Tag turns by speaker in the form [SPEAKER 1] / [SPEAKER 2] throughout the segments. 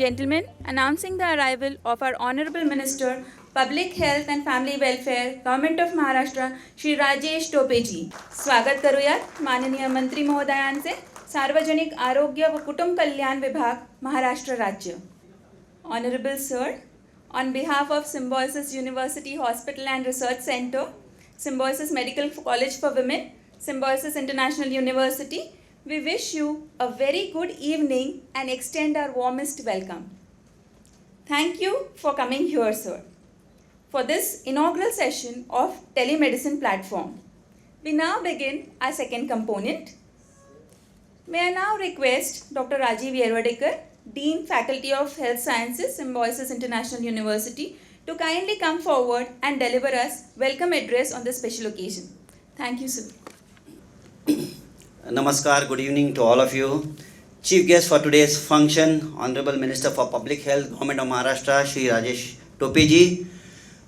[SPEAKER 1] Gentlemen, announcing the arrival of our Honorable Minister, Public Health and Family Welfare, Government of Maharashtra, Shri Rajesh Tope जी. स्वागत करूयात माननीय मंत्री महोदयांचे, सार्वजनिक आरोग्य व कुटुंब कल्याण विभाग, महाराष्ट्र राज्य. Honorable Sir, on behalf of Symbiosis University Hospital and Research Center, Symbiosis Medical College for Women, Symbiosis International University, we wish you a very good evening and extend our warmest welcome. Thank you for coming here, sir, for this inaugural session of Telemedicine platform. We now begin our second component. May I now request Dr. Rajeev Yerwadekar, Dean Faculty of Health Sciences, Symbiosis International University, to kindly come forward and deliver us welcome address on this special occasion. Thank you, sir.
[SPEAKER 2] Namaskar, good evening to all of you. Chief guest for today's function, Honorable Minister for Public Health, Government of Maharashtra, Shri Rajesh Tope ji,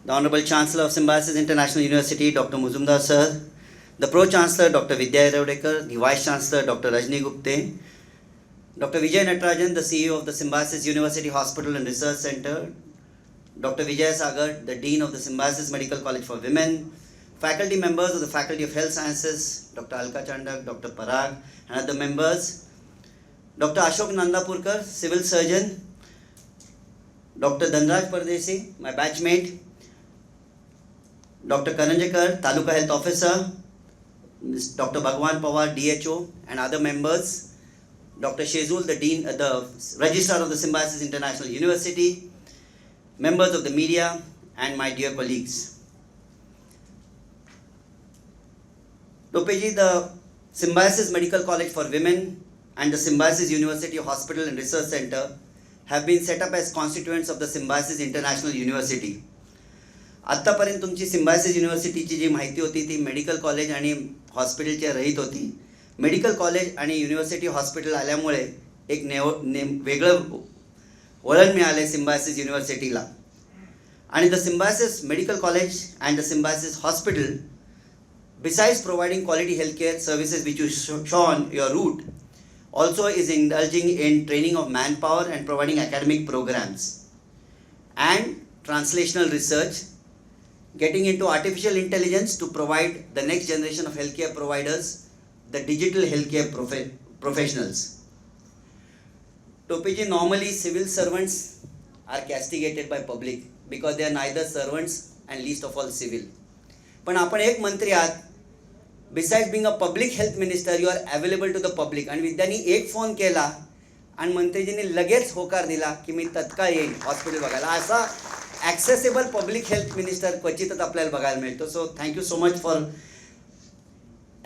[SPEAKER 2] the Honorable Chancellor of Symbiosis International University, Dr. Muzumdar sir, the Pro-Chancellor, Dr. Vidya Yerwadekar, the Vice-Chancellor, Dr. Rajni Gupte, Dr. Vijay Natarajan, the CEO of the Symbiosis University Hospital and Research Center, Dr. Vijay Sagar, the Dean of the Symbiosis Medical College for Women, faculty members of the Faculty of Health Sciences, Dr. Alka Chandak, Dr. Parag, and other members, Dr. Ashok Nandapurkar, Civil Surgeon, Dr. Dhanraj Pardesi, my batchmate, Dr. Karanjekar, Taluka Health Officer, Dr. Bhagwan Pawar, DHO, and other members, Dr. Shezul, the Dean, the Registrar of the Symbiosis International University, members of the media, and my dear colleagues. Topeji, the Symbiosis Medical College for Women and the Symbiosis University Hospital and Research Center have been set up as constituents of the Symbiosis International University. आत्तापर्यंत तुमची Symbiosis युनिव्हर्सिटीची जी माहिती होती ती medical college आणि हॉस्पिटलच्या रहित होती. Medical college आणि युनिव्हर्सिटी हॉस्पिटल आल्यामुळे एक वेगळं वळण मिळाले सिम्बायसिस युनिव्हर्सिटीला. आणि the Symbiosis medical college and the Symbiosis hospital, besides providing quality healthcare services which you show on your route, also is indulging in training of manpower and providing academic programs and translational research, getting into artificial intelligence to provide the next generation of healthcare providers, the digital healthcare professionals. Topeji, normally civil servants are castigated by public because they are neither servants and least of all civil. पण आपण एक मंत्री आहात, besides being a public health minister, you are available to the public. आणि विद्यानी एक phone केला आणि मंत्रीजींनी लगेच होकार दिला की मी तत्काळ येईन हॉस्पिटल बघायला. असा ॲक्सेसिबल पब्लिक हेल्थ मिनिस्टर क्वचितच आपल्याला बघायला मिळतो. So thank you so much for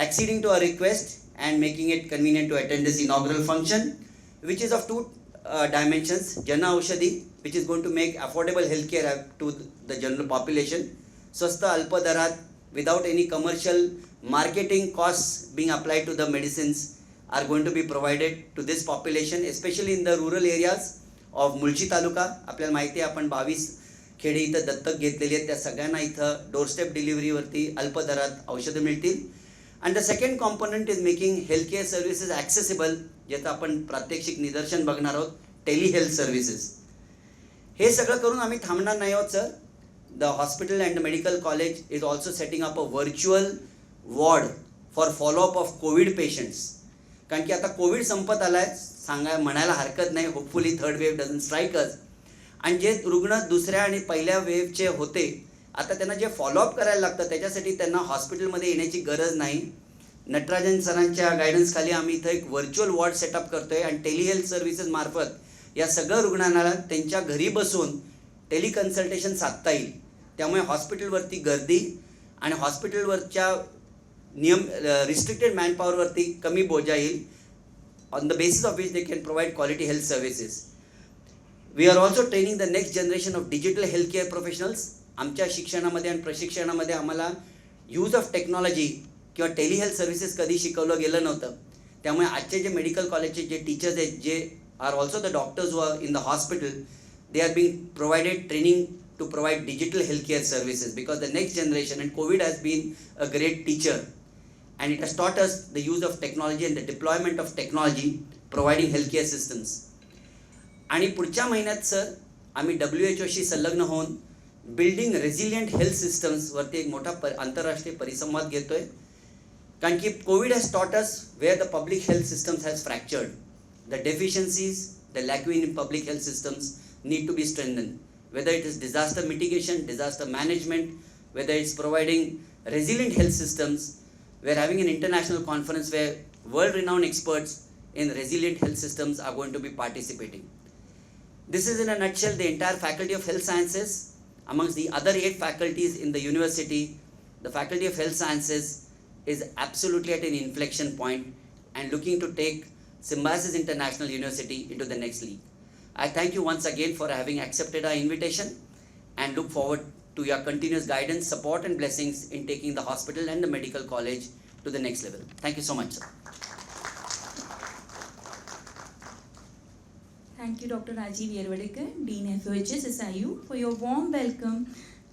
[SPEAKER 2] acceding to our request and making it convenient to attend this inaugural function, which is of two dimensions. Jana Aushadhi, which is going to make affordable healthcare to the general population. Swastha Alpa Darat, without any commercial marketing costs being applied to the medicines, are going to be provided to this population, especially in the rural areas of Mulchi Taluka. आपल्याला माहिती आहे आपण 22 खेडे इथं दत्तक घेतलेली आहेत, त्या सगळ्यांना इथं डोरस्टेप डिलिव्हरीवरती अल्प दरात औषधं मिळतील. And the second component is making healthcare services accessible, ज्याचं आपण प्रात्यक्षिक निदर्शन बघणार आहोत, टेलिहेल्थ सर्व्हिसेस. हे सगळं करून आम्ही थांबणार नाही आहोत sir. The hospital and the medical college is also setting up a virtual ward for follow-up of COVID patients. कारण की आता कोविड संपत आलाय, म्हणायला हरकत नाही. Hopefully third wave doesn't strike us. आणि जे रुग्ण दुसऱ्या आणि पहिल्या वेव्हचे होते, आता त्यांना जे फॉलोअप करायला लागतं त्याच्यासाठी त्यांना हॉस्पिटलमध्ये येण्याची गरज नाही. नटराजन सरांच्या गायडन्सखाली आम्ही इथं एक व्हर्च्युअल वॉर्ड सेटअप करतोय आणि टेलिहेल्थ सर्व्हिसेस मार्फत या सगळ्या रुग्णांना त्यांच्या घरी बसून टेलिकन्सल्टेशन साधता येईल. त्यामुळे हॉस्पिटलवरती गर्दी आणि हॉस्पिटलवरच्या रिस्ट्रिक्टेड मॅनपॉवरवरती कमी बोजा येईल, on the basis of which they can provide quality health services. We are also training the next generation of digital health care professionals. आमच्या शिक्षणामध्ये आणि प्रशिक्षणामध्ये आम्हाला यूज ऑफ टेक्नॉलॉजी किंवा टेलिहेल्थ सर्व्हिसेस कधी शिकवलं गेलं नव्हतं. त्यामुळे आजचे जे मेडिकल कॉलेजचे जे टीचर्स आहेत, जे are also the doctors who are in the hospital, they are being provided training to provide digital healthcare services, because the next generation, and COVID has been a great teacher and it has taught us the use of technology and the deployment of technology providing healthcare systems. आणि पुढच्या महिन्यात sir आम्ही WHO संलग्न होऊन building resilient health सिस्टम्सवरती एक मोठा आंतरराष्ट्रीय परिसंवाद घेतोय. कारण की COVID has taught us where the public health systems has fractured. The deficiencies, the lacunae in public health systems need to be strengthened. Whether it is disaster mitigation, disaster management, whether it's providing resilient health systems, we are having an international conference where world-renowned experts in resilient health systems are going to be participating. This is in a nutshell the entire Faculty of Health Sciences. Amongst the other 8 faculties in the university, the Faculty of Health Sciences is absolutely at an inflection point and looking to take Symbiosis International University into the next league. I thank you once again for having accepted our invitation and look forward to your continuous guidance, support and blessings in taking the hospital and the medical college to the next level. Thank you so much, sir.
[SPEAKER 1] Thank you, Dr. Rajiv Yerwadekar, Dean FOHS SIU, for your warm welcome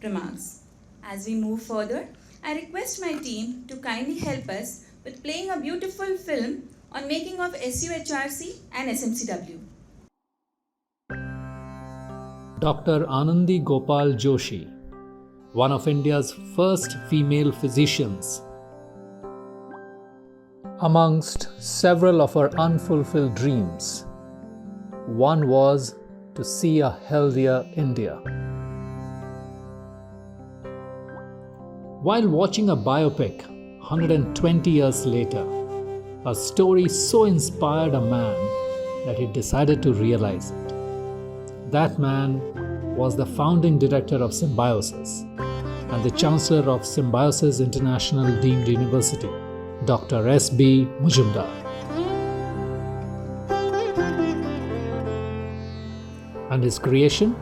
[SPEAKER 1] remarks. As we move further, I request my team to kindly help us with playing a beautiful film on making of SUHRC and SMCW.
[SPEAKER 3] Dr. Anandi Gopal Joshi, one of India's first female physicians. Amongst several of her unfulfilled dreams, one was to see a healthier India. While watching a biopic 120 years later, a story so inspired a man that he decided to realize it. That man was the founding director of Symbiosis and the Chancellor of Symbiosis International Deemed University, Dr. S.B. Mujumdar. And his creation,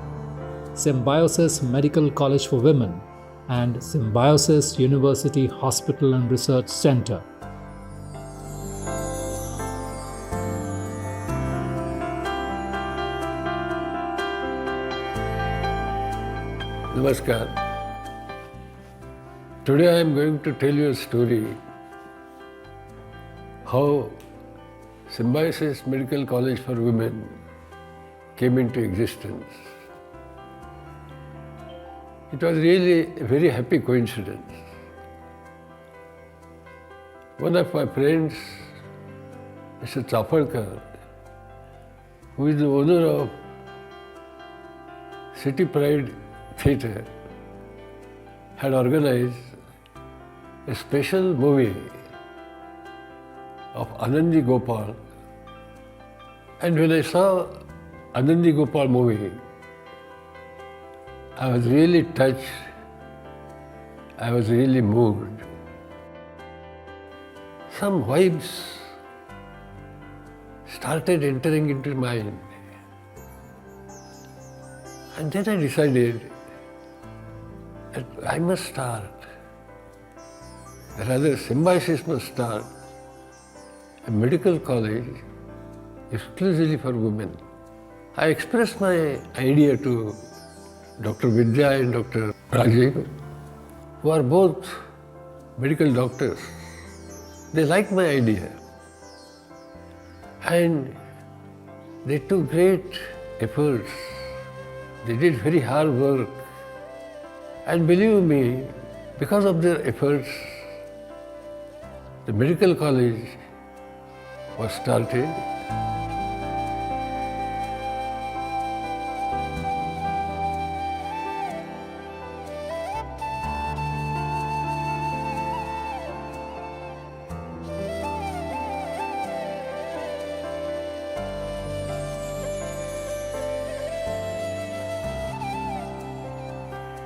[SPEAKER 3] Symbiosis Medical College for Women and Symbiosis University Hospital and Research Center.
[SPEAKER 4] Namaskar. Today I am going to tell you a story how Symbiosis Medical College for Women came into existence. It was really a very happy coincidence. One of my friends, Mr. Chapalkar, who is the owner of City Pride Theatre, had organized a special movie of Anandi Gopal. And when I saw Anandi Gopal movie, I was really touched, I was really moved. Some vibes started entering into my mind. And then I decided that I must start, rather Symbiosis must start a medical college exclusively for women. I expressed my idea to Dr. Vidya and Dr. Rajesh, who are both medical doctors. They liked my idea and they took great efforts. They did very hard work. And believe me, because of their efforts, the medical college was started.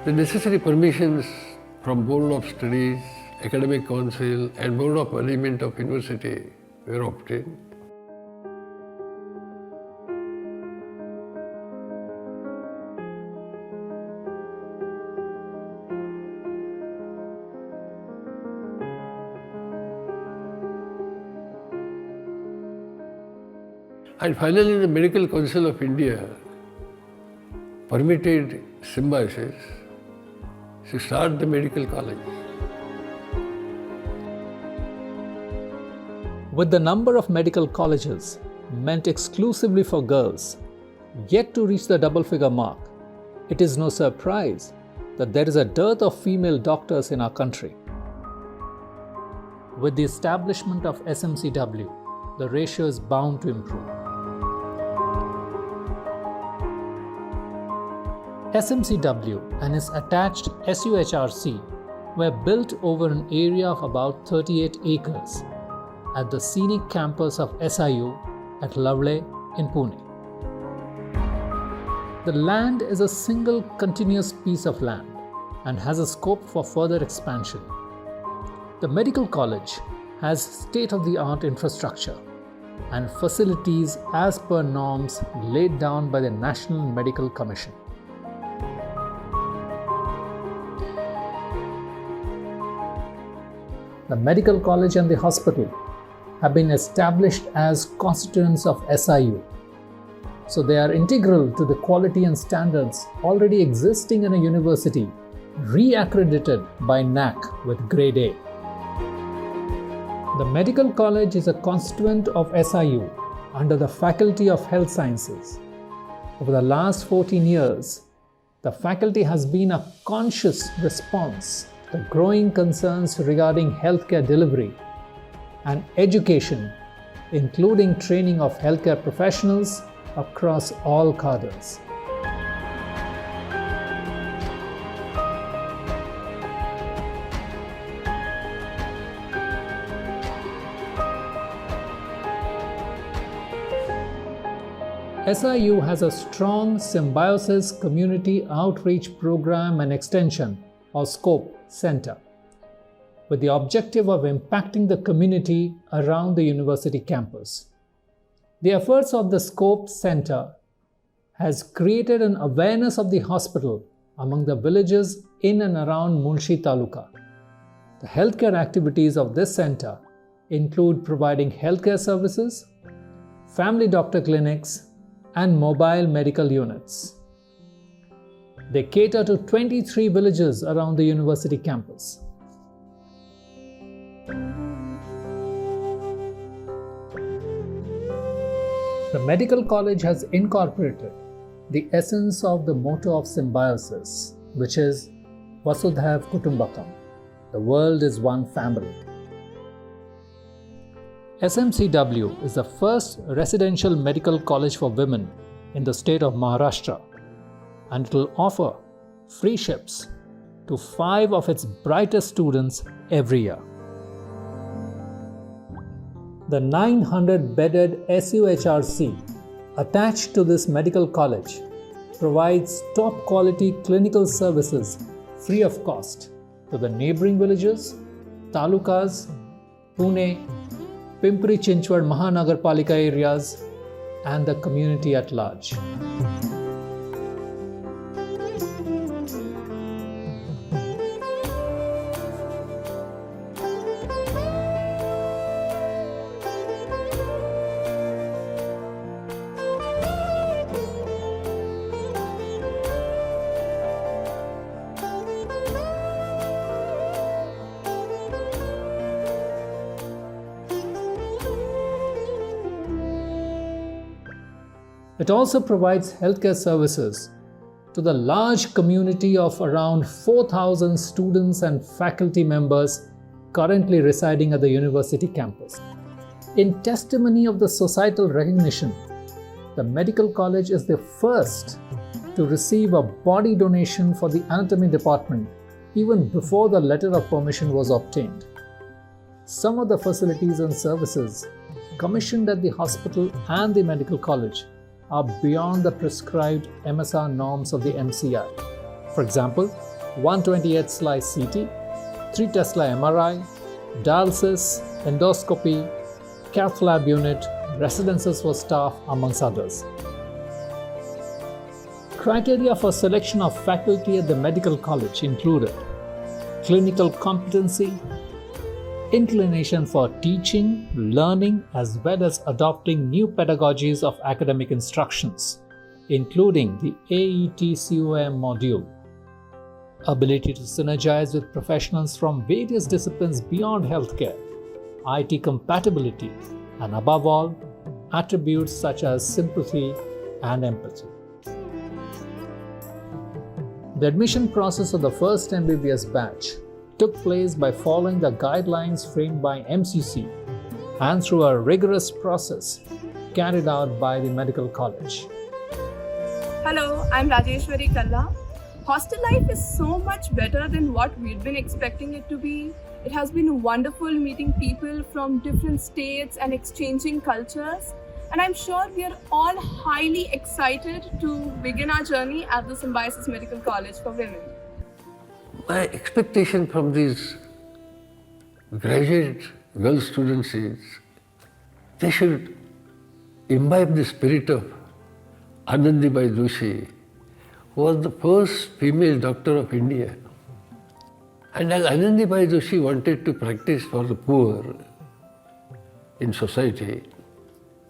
[SPEAKER 4] The necessary permissions from Board of Studies, Academic Council and Board of Management of University were obtained. And finally, the Medical Council of India permitted Symbiosis to start the medical college.
[SPEAKER 3] With the number of medical colleges meant exclusively for girls yet to reach the double-figure mark, it is no surprise that there is a dearth of female doctors in our country. With the establishment of SMCW, the ratio is bound to improve. SMCW and its attached SUHRC were built over an area of about 38 acres at the scenic campus of SIU at Lavle in Pune. The land is a single continuous piece of land and has a scope for further expansion. The medical college has state-of-the-art infrastructure and facilities as per norms laid down by the National Medical Commission. The medical college and the hospital have been established as constituents of SIU, so they are integral to the quality and standards already existing in a university re-accredited by NAC with Grade A. The medical college is a constituent of SIU under the Faculty of Health Sciences. Over the last 14 years, the faculty has been a conscious response to growing concerns regarding healthcare delivery and education, including training of healthcare professionals across all cadres. SIU has a strong symbiosis community outreach program and extension or SCOPE center with the objective of impacting the community around the university campus. The efforts of the SCOPE center has created an awareness of the hospital among the villages in and around Munshi Taluka. The healthcare activities of this center include providing healthcare services, family doctor clinics, and mobile medical units. They cater to 23 villages around the university campus. The medical college has incorporated the essence of the motto of symbiosis, which is Vasudhaiv Kutumbakam. The world is one family. SMCW is the first residential medical college for women in the state of Maharashtra, and it will offer free ships to 5 of its brightest students every year. The 900-bedded SUHRC attached to this medical college provides top-quality clinical services free of cost to the neighboring villages, talukas, Pune, Pimpri Chinchwad Mahanagarpalika areas, and the community at large. It also provides healthcare services to the large community of around 4,000 students and faculty members currently residing at the university campus. In testimony of the societal recognition, the medical college is the first to receive a body donation for the anatomy department even before the letter of permission was obtained. Some of the facilities and services commissioned at the hospital and the medical college are beyond the prescribed MSR norms of the MCI. For example, 128 slice CT, 3 Tesla MRI, dialysis, endoscopy, cath lab unit, residences for staff, amongst others. Criteria for selection of faculty at the medical college included clinical competency, inclination for teaching, learning, as well as adopting new pedagogies of academic instructions, including the AET-COM module, ability to synergize with professionals from various disciplines beyond healthcare, IT compatibility, and above all, attributes such as sympathy, and empathy. The admission process of the first MBBS batch took place by following the guidelines framed by MCC and through a rigorous process carried out by the medical college.
[SPEAKER 5] Hello, I'm Rajesh. Hostel life is so much better than what we'd been expecting it to be. It has been wonderful meeting people from different states and exchanging cultures. And I'm sure we are all highly excited to begin our journey at the Symbiosis Medical College for Women.
[SPEAKER 4] My expectation from these graduate girl students is they should imbibe the spirit of Anandibai Joshi, who was the first female doctor of India. And as Anandibai Joshi wanted to practice for the poor in society,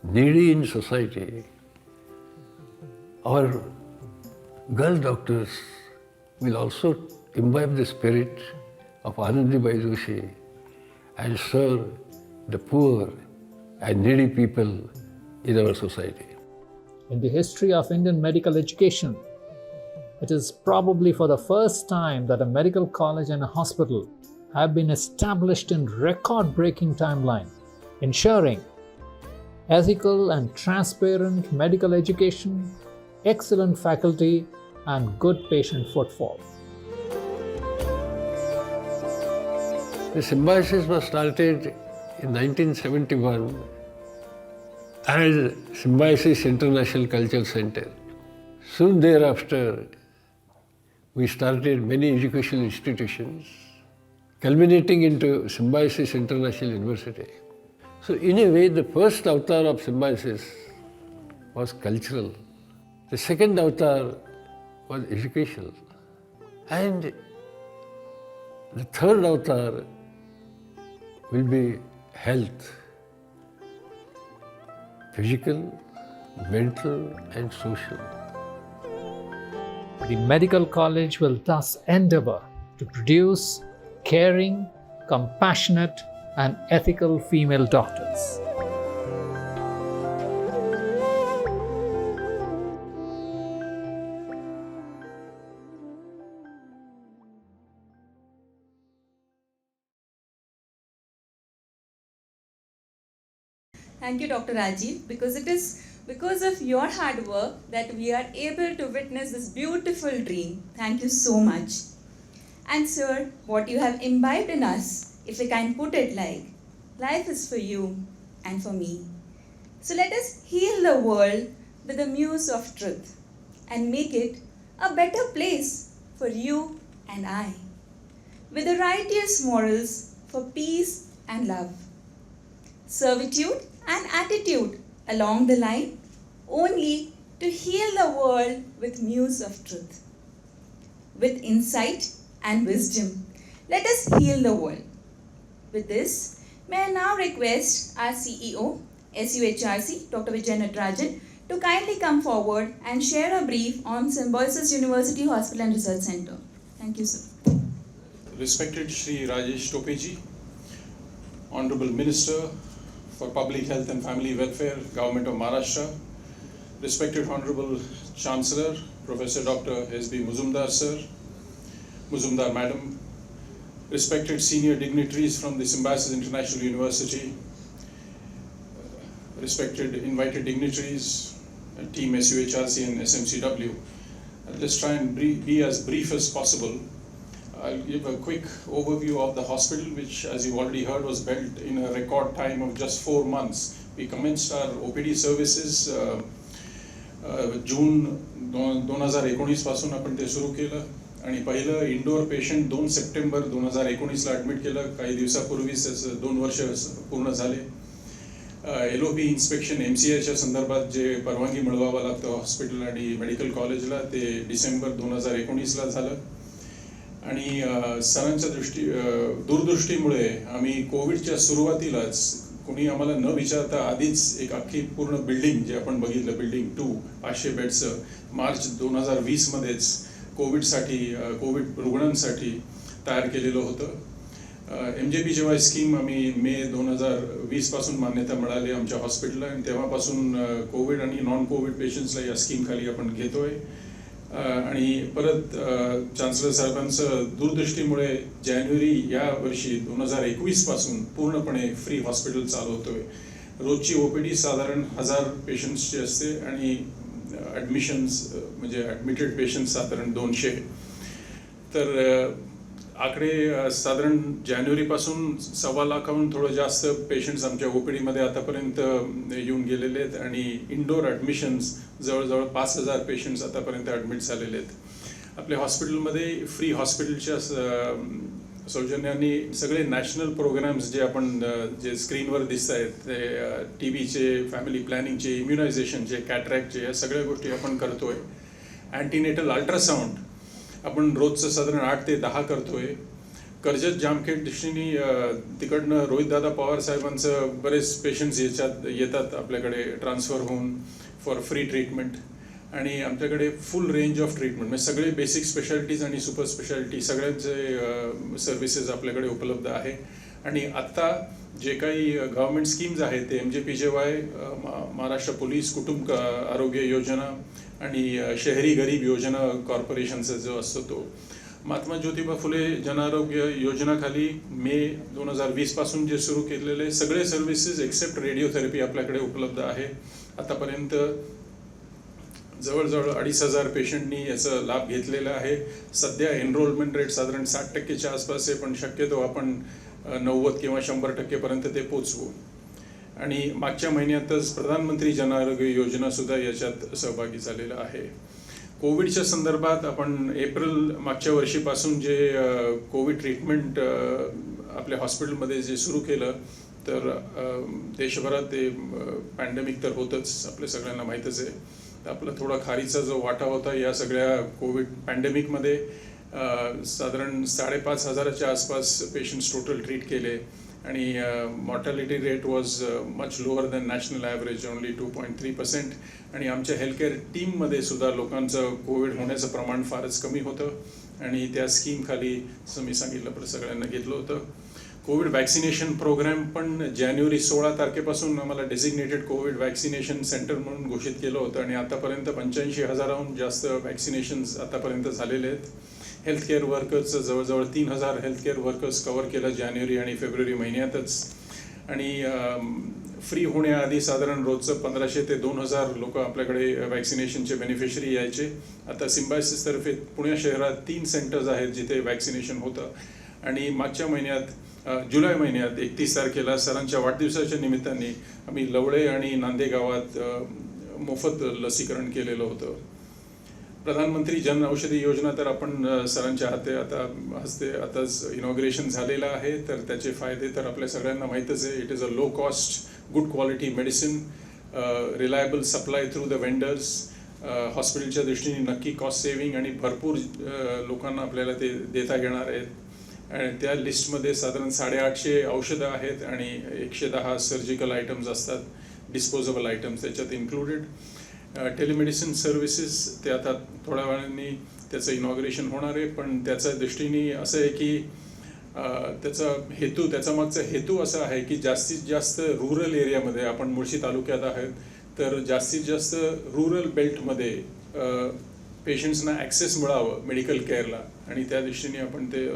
[SPEAKER 4] needy in society, our girl doctors will also imbibe the spirit of Anandibai Joshi and serve the poor and needy people in our society.
[SPEAKER 3] In the history of Indian medical education, it is probably for the first time that a medical college and a hospital have been established in record-breaking timeline, ensuring ethical and transparent medical education, excellent faculty, and good patient footfall.
[SPEAKER 4] The Symbiosis was started in 1971 as Symbiosis International Cultural Center. Soon thereafter, we started many educational institutions, culminating into Symbiosis International University. So in a way, the first avatar of Symbiosis was cultural. The second avatar was educational. And the third avatar will be health, physical, mental, and social.
[SPEAKER 3] The medical college will thus endeavor to produce caring, compassionate, and ethical female doctors.
[SPEAKER 1] Thank you, Dr. Rajiv, because it is because of your hard work that we are able to witness this beautiful dream. Thank you so much. And sir, what you have imbibed in us, if we can put it like, life is for you and for me. So let us heal the world with the muse of truth and make it a better place for you and I, with the righteous morals for peace and love, servitude and attitude along the line, only to heal the world with muse of truth. With insight and wisdom, let us heal the world. With this, may I now request our CEO, SUHRC, Dr. Vijay Natarajan, to kindly come forward and share a brief on Symbiosis University Hospital and Research Center. Thank you, sir.
[SPEAKER 6] Respected Shri Rajesh Tope, Honorable Minister for Public Health and Family Welfare, Government of Maharashtra, respected Honorable Chancellor, Professor Dr. S.B. Muzumdar Sir, Muzumdar Madam, respected senior dignitaries from the Symbiosis International University, respected invited dignitaries, Team SUHRC and SMCW. Let's try and be as brief as possible. I'll give a quick overview of the hospital, which, as you've already heard, was built in a record time of just 4 months. We commenced our OPD services June 2019 पासून आपण ते सुरू केलं आणि पहिलं indoor patient 2 September 2019 ला admit केलं. काही दिवसापूर्वीच त्याचं 2 वर्ष पूर्ण झाले. LOP इन्स्पेक्शन MCAच्या संदर्भात जे परवानगी मिळवावं लागतं हॉस्पिटल आणि मेडिकल कॉलेजला ते डिसेंबर 2019 ला झालं. आणि सरांच्या दूरदृष्टीमुळे आम्ही कोविडच्या सुरुवातीलाच कोणी आम्हाला न विचारता आधीच एक अख्खी पूर्ण बिल्डिंग जे आपण बघितलं बिल्डिंग 2 500 बेडचं मार्च 2020 मध्येच कोविड रुग्णांसाठी तयार केलेलं होतं. MJPJY स्कीम आम्ही मे 2020 पासून मान्यता मिळाली आमच्या हॉस्पिटलला आणि तेव्हापासून कोविड आणि नॉन कोविड पेशंट्सला या स्कीमखाली आपण घेतोय. आणि परत चान्सलर साहेबांचं दूरदृष्टीमुळे जानेवारी या वर्षी 2021 पासून पूर्णपणे फ्री हॉस्पिटल चालू होतोय. रोजची OPD साधारण 1000 पेशंट्सची असते आणि ॲडमिशन्स म्हणजे ॲडमिटेड पेशंट्स साधारण 200. तर आकडे साधारण जानेवारीपासून 1.25 लाखाहून थोडं जास्त पेशंट्स आमच्या OPD मध्ये आतापर्यंत येऊन गेलेले आहेत आणि इंडोर ॲडमिशन्स जवळजवळ 5000 पेशंट्स आतापर्यंत ॲडमिट झालेले आहेत. आपल्या हॉस्पिटलमध्ये फ्री हॉस्पिटलच्या सौजन्याने सगळे नॅशनल प्रोग्राम्स जे आपण जे स्क्रीनवर दिसत आहेत ते TBचे, फॅमिली प्लॅनिंगचे, इम्युनायझेशनचे, कॅटरॅक्टचे या सगळ्या गोष्टी आपण करतोय. अँटीनेटल अल्ट्रासाऊंड आपण रोजचं साधारण 8 ते 10 करतोय. कर्जत जामखेड दृष्टीने तिकडनं रोहितदादा पवार साहेबांचं बरेच पेशंट्स येतात आपल्याकडे ट्रान्सफर होऊन फॉर फ्री ट्रीटमेंट. आणि आमच्याकडे फुल रेंज ऑफ ट्रीटमेंट म्हणजे सगळे बेसिक स्पेशालिटीज आणि सुपर स्पेशालिटी सगळ्यांचे सर्व्हिसेस आपल्याकडे उपलब्ध आहे. आणि आत्ता जे काही गव्हर्नमेंट स्कीम्स आहेत ते MJPJY, महाराष्ट्र पोलीस कुटुंब आरोग्य योजना आणि शहरी गरीब योजना कॉर्पोरेशनचा जो असतो तो महात्मा ज्योतिबा फुले जनआरोग्य योजनाखाली मे 2020 पासून जे सुरू केलेले सगळे सर्व्हिसेस एक्सेप्ट रेडिओथेरपी आपल्याकडे उपलब्ध आहे. आतापर्यंत जवळजवळ 2500 पेशंटनी याचा लाभ घेतलेला आहे. सध्या एनरोलमेंट रेट साधारण 60% आसपास आहे, पण शक्यतो आपण 90 किंवा 100% पर्यंत ते पोचवू. आणि मागच्या महिन्यातच प्रधानमंत्री जनआरोग्य योजना सुद्धा याच्यात सहभागी झालेला आहे. कोविडच्या संदर्भात आपण एप्रिल मागच्या वर्षीपासून जे कोविड ट्रीटमेंट आपल्या हॉस्पिटलमध्ये जे सुरू केलं तर देशभरात ते पॅन्डेमिक तर होतंच, आपल्या सगळ्यांना माहीतच आहे. तर आपला थोडा खारीचा जो वाटा होता या सगळ्या कोविड पॅन्डेमिकमध्ये साधारण 5500च्या आसपास पेशंट्स टोटल ट्रीट केले आणि mortality rate was much lower than national average, only 2.3%. आणि आमच्या हेल्थकेअर टीममध्ये सुद्धा लोकांचं कोविड होण्याचं प्रमाण फारच कमी होतं आणि त्या स्कीमखाली मी सांगितलं सगळ्यांना घेतलं होतं. कोविड वॅक्सिनेशन प्रोग्राम पण जानेवारी 16 तारखेपासून आम्हाला डेझिग्नेटेड कोविड वॅक्सिनेशन सेंटर म्हणून घोषित केलं होतं आणि आतापर्यंत 85,000हून जास्त वॅक्सिनेशन्स आतापर्यंत झालेले आहेत. हेल्थकेअर वर्कर्सचं जवळजवळ 3000 हेल्थकेअर वर्कर्स कव्हर केलं जानेवारी आणि फेब्रुवारी महिन्यातच. आणि फ्री होण्याआधी साधारण रोजचं 1500 ते 2000 लोक आपल्याकडे वॅक्सिनेशनचे बेनिफिशरी यायचे. आता सिम्बायसिसतर्फे पुणे शहरात 3 सेंटर्स आहेत जिथे वॅक्सिनेशन होतं. आणि मागच्या महिन्यात जुलै महिन्यात 31 तारखेला सरांच्या वाढदिवसाच्या निमित्ताने आम्ही लवळे आणि नांदे गावात मोफत लसीकरण केलेलं होतं. प्रधानमंत्री जन औषधी योजना तर आपण सरांच्या हस्ते आताच इनॉग्रेशन झालेलं आहे, तर त्याचे फायदे तर आपल्या सगळ्यांना माहीतच आहे. It is a low cost good quality medicine, reliable supply through the vendors. हॉस्पिटलच्या दृष्टीने नक्की कॉस्ट सेव्हिंग आणि भरपूर लोकांना आपल्याला ते देता येणार आहेत. आणि त्या लिस्टमध्ये साधारण 850 औषधं आहेत आणि 110 सर्जिकल आयटम्स असतात, डिस्पोजेबल आयटम्स त्याच्यात इन्क्लुडेड. टेलिमेडिसिन सर्व्हिसेस ते आता थोड्या वेळाने त्याचं इनॉग्रेशन होणार आहे, पण त्याच्या दृष्टीने असं आहे की त्याचा मागचा हेतू असा आहे की जास्तीत जास्त रुरल एरियामध्ये, आपण मुळशी तालुक्यात आहेत तर जास्तीत जास्त रुरल बेल्टमध्ये पेशंट्सना ॲक्सेस मिळावं मेडिकल केअरला. आणि त्या दृष्टीने आपण ते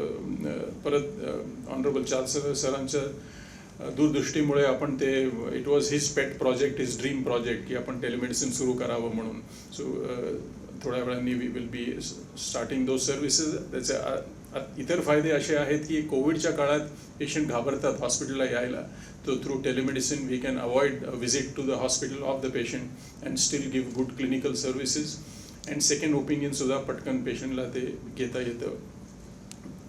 [SPEAKER 6] परत ऑनरेबल चान्सलर सरांच्या दूरदृष्टीमुळे आपण ते it was his pet project, his dream project की आपण टेलिमेडिसिन सुरू करावं म्हणून. सो थोड्या वेळाने we will be starting those services. त्याचे इतर फायदे असे आहेत की कोविडच्या काळात पेशंट घाबरतात हॉस्पिटलला यायला, तो through telemedicine we can avoid visit to the hospital of the patient and still give good clinical services. And second ओपिनियनसुद्धा पटकन पेशंटला ते घेता येतं.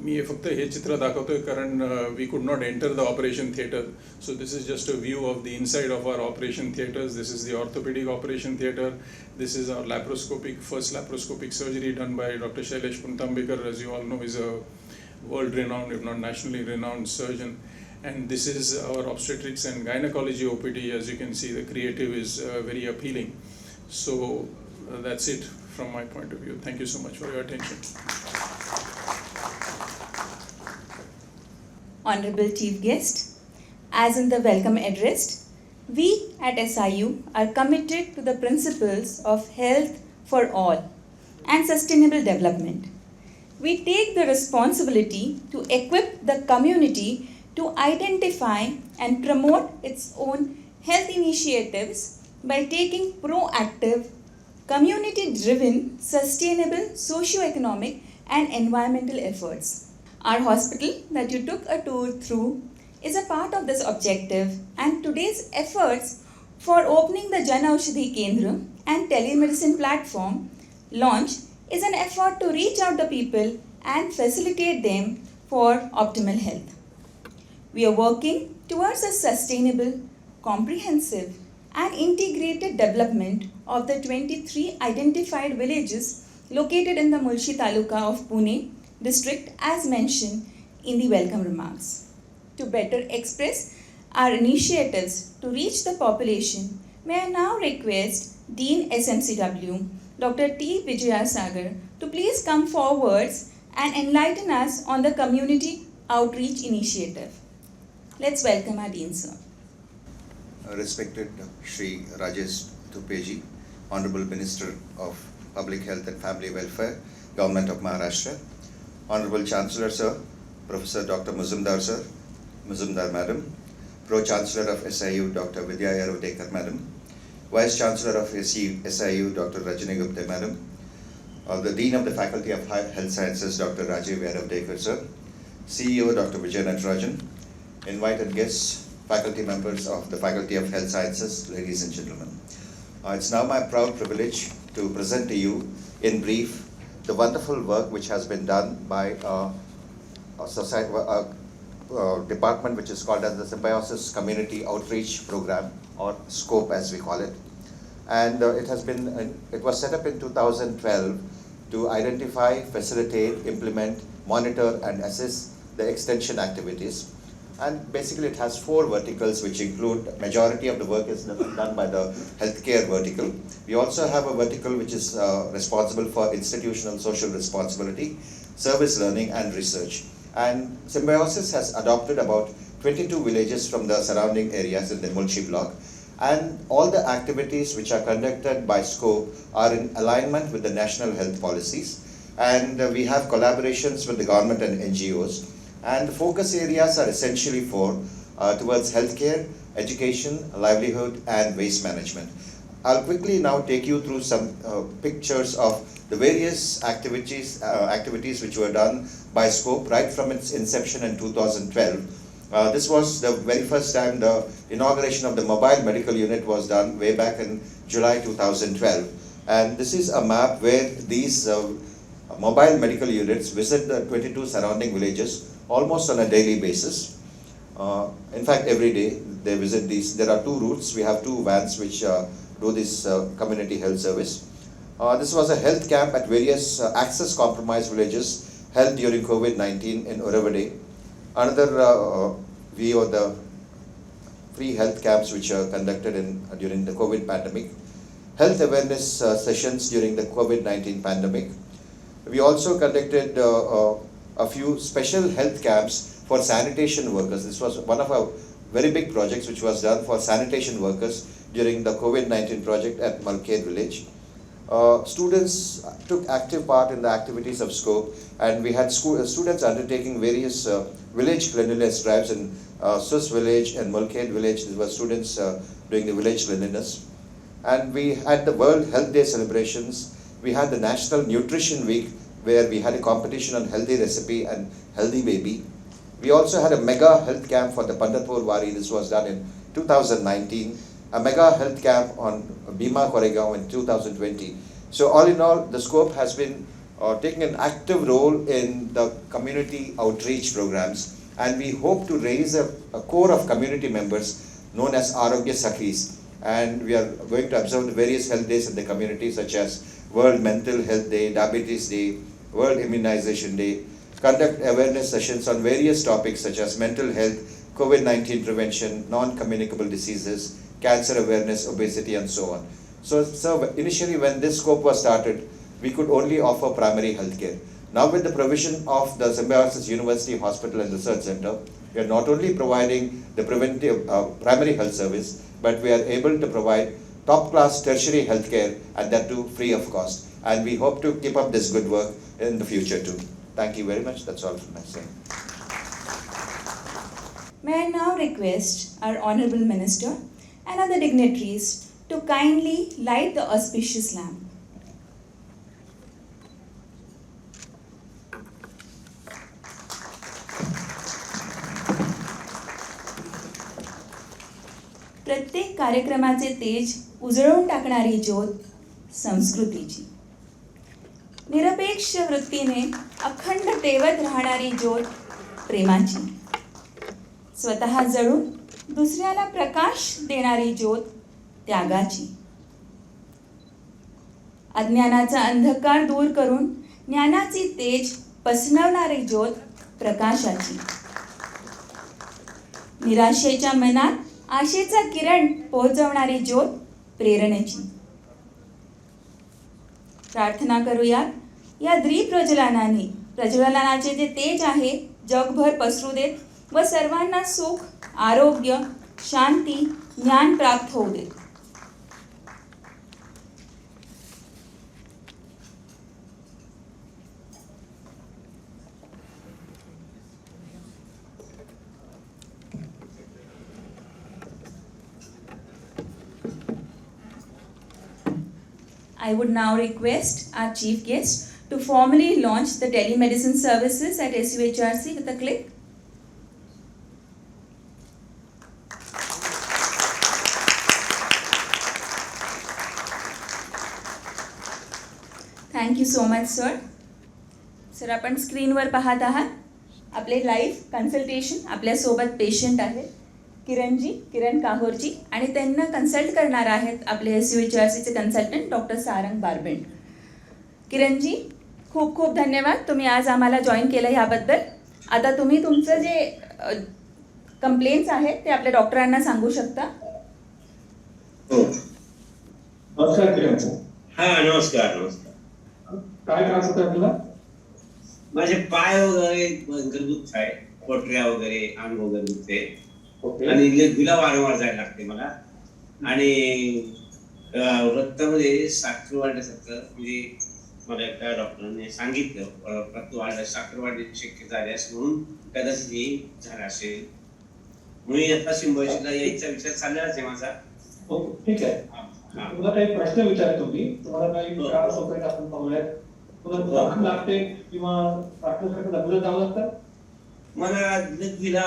[SPEAKER 6] मी फक्त हे चित्र दाखवतोय कारण we could not enter the operation theatre, so this is just a view of the inside of our operation theatres. This is the orthopaedic operation theatre. This is our laparoscopic first laparoscopic surgery done by doctor Shailesh Puntambekar, as you all know, is a world renowned if not nationally renowned surgeon. And this is our obstetrics and gynecology OPD. As you can see, the creative is very appealing. So that's it from my point of view. Thank you so much for your attention.
[SPEAKER 1] Honorable Chief Guest, as in the welcome address, we at SIU are committed to the principles of health for all and sustainable development. We take the responsibility to equip the community to identify and promote its own health initiatives by taking proactive, community-driven, sustainable socio-economic and environmental efforts. Our hospital that you took a tour through is a part of this objective, and today's efforts for opening the Jan Aushadhi Kendra and telemedicine platform launch is an effort to reach out to people and facilitate them for optimal health. We are working towards a sustainable, comprehensive and integrated development of the 23 identified villages located in the Mulshi Taluka of Pune district as mentioned in the welcome remarks. To better express our initiatives to reach the population, may I now request Dean SMCW, Dr. T. Vijayasagar, to please come forwards and enlighten us on the community outreach initiative. Let's welcome our Dean, sir.
[SPEAKER 7] Respected Shri Rajesh Tope, Honorable Minister of Public Health and Family Welfare, Government of Maharashtra, Honorable Chancellor Sir, Professor Dr. Muzumdar Sir, Muzumdar Madam, Pro-Chancellor of SIU Dr. Vidya Yaravdekar Madam, Vice Chancellor of SIU Dr. Rajani Gupta Madam, the Dean of the Faculty of Health Sciences Dr. Rajesh Yaravdekar Sir, CEO Dr. Vijay Natarajan, invited guests, faculty members of the Faculty of Health Sciences, ladies and gentlemen. It's now my proud privilege to present to you in brief the wonderful work which has been done by a department which is called as the Symbiosis Community Outreach Program, or SCOPE as we call it. And it was set up in 2012 to identify, facilitate, implement, monitor and assess the extension activities. And basically it has 4 verticals which include, majority of the work is done by the healthcare vertical. We also have a vertical which is responsible for institutional social responsibility, service learning and research. And Symbiosis has adopted about 22 villages from the surrounding areas in the Mulshi block. And all the activities which are conducted by SCOPE are in alignment with the national health policies. And we have collaborations with the government and NGOs. And the focus areas are essentially towards healthcare, education, livelihood, and waste management. I'll quickly now take you through some pictures of the various activities which were done by SCOPE right from its inception in 2012. This was the very first time the inauguration of the mobile medical unit was done way back in July 2012. And this is a map where these mobile medical units visit the 22 surrounding villages almost on a daily basis. In fact, every day they visit these. There are 2 routes. We have 2 vans which do this community health service. This was a health camp at various access compromised villages held during COVID-19 in Uravade. Another view of the free health camps which are conducted during the COVID pandemic. Health awareness sessions during the COVID-19 pandemic. We also conducted a few special health camps for sanitation workers. This was one of our very big projects which was done for sanitation workers during the COVID-19 project at Malkhed village. Students took active part in the activities of SCOPE, and we had students undertaking various village cleanliness drives in SUHRC village and Malkhed village. These were students doing the village cleanliness. And we had the World Health Day celebrations. We had the National Nutrition Week, where we had a competition on healthy recipe and healthy baby. We also had a mega health camp for the Pandharpur Wari. This was done in 2019. A mega health camp on Bhima Koregaon in 2020. So all in all, the SCOPE has been taking an active role in the community outreach programs, and we hope to raise a core of community members known as Arogya Sakhis. And we are going to observe the various health days in the community, such as World Mental Health Day, Diabetes Day, World Immunization Day, conduct awareness sessions on various topics such as mental health, COVID-19 prevention, non-communicable diseases, cancer awareness, obesity, and so on. So initially when this SCOPE was started, we could only offer primary health care. Now with the provision of the Symbiosis University Hospital and Research Center, we are not only providing the preventive primary health service, but we are able to provide top-class tertiary healthcare, and that too free of cost. And we hope to keep up this good work in the future too. Thank you very much. That's all from my side.
[SPEAKER 1] May I now request our Honorable Minister and other dignitaries to kindly light the auspicious lamp. प्रत्येक कार्यक्रमाचे तेज उजळून टाकणारी ज्योत संस्कृतीची, निरपेक्ष वृत्तीने अखंड तेवत राहणारी ज्योत प्रेमाची, स्वतः जळून दुसऱ्याला प्रकाश देणारी ज्योत त्यागाची, अज्ञानाचा अंधकार दूर करून ज्ञानाची तेज पसरवणारी ज्योत प्रकाशाची, निराशेच्या मनात आशेचा किरण पोहोचवणारी ज्योत प्रेरणेची. प्रार्थना करूया या प्रज्वलनाचे जे तेज आहे जगभर पसरू देत व सर्वांना सुख, आरोग्य, शांती, ज्ञान प्राप्त होऊ देत. I would now request our chief guest to formally launch the telemedicine services at SUHRC with a click. Thank you so much, sir. Sir, आपण स्क्रीनवर पाहत आहात आपले लाईव्ह कन्सल्टेशन. आपल्यासोबत पेशंट आहेत किरण काहोरजी, आणि त्यांना कन्सल्ट करणार आहेत आपले SUHRCचे कन्सल्टंट डॉक्टर सारंग बारबेंड. किरणजी, खूप खूप धन्यवाद, तुम्ही आज आम्हाला जॉईन केलं ह्याबद्दल. आता तुम्ही तुमचं जे कंप्लेंट्स आहेत ते आपल्या डॉक्टरांना सांगू शकता.
[SPEAKER 8] नमस्कार किरण.
[SPEAKER 9] हा, नमस्कार.
[SPEAKER 8] काय त्रास होता आपल्याला?
[SPEAKER 9] माझे पाय वगैरे दुखत आहे, पोटऱ्या वगैरे, अंग वगैरे दुखते आणि लेगीला वारंवार जायला लागते मला. आणि रक्तामध्ये साखर वाढल्यासारखं, म्हणजे मला एका डॉक्टरांनी सांगितलं रक्त वाढल्या, साखर वाढण्याची शक्यता आली असं, म्हणून कदाचित हे झालं असेल. म्हणून आता सिम्बायोसिसला यायचा विचार चाललाच आहे माझा.
[SPEAKER 8] ठीक आहे. तुला काही प्रश्न विचारतो मी, तुम्हाला काही त्रास वगैरे आपण पाहूयात. तुला साखर लागते किंवा साखरेसारखं दबलं जावं लागतं?
[SPEAKER 9] मला लघवीला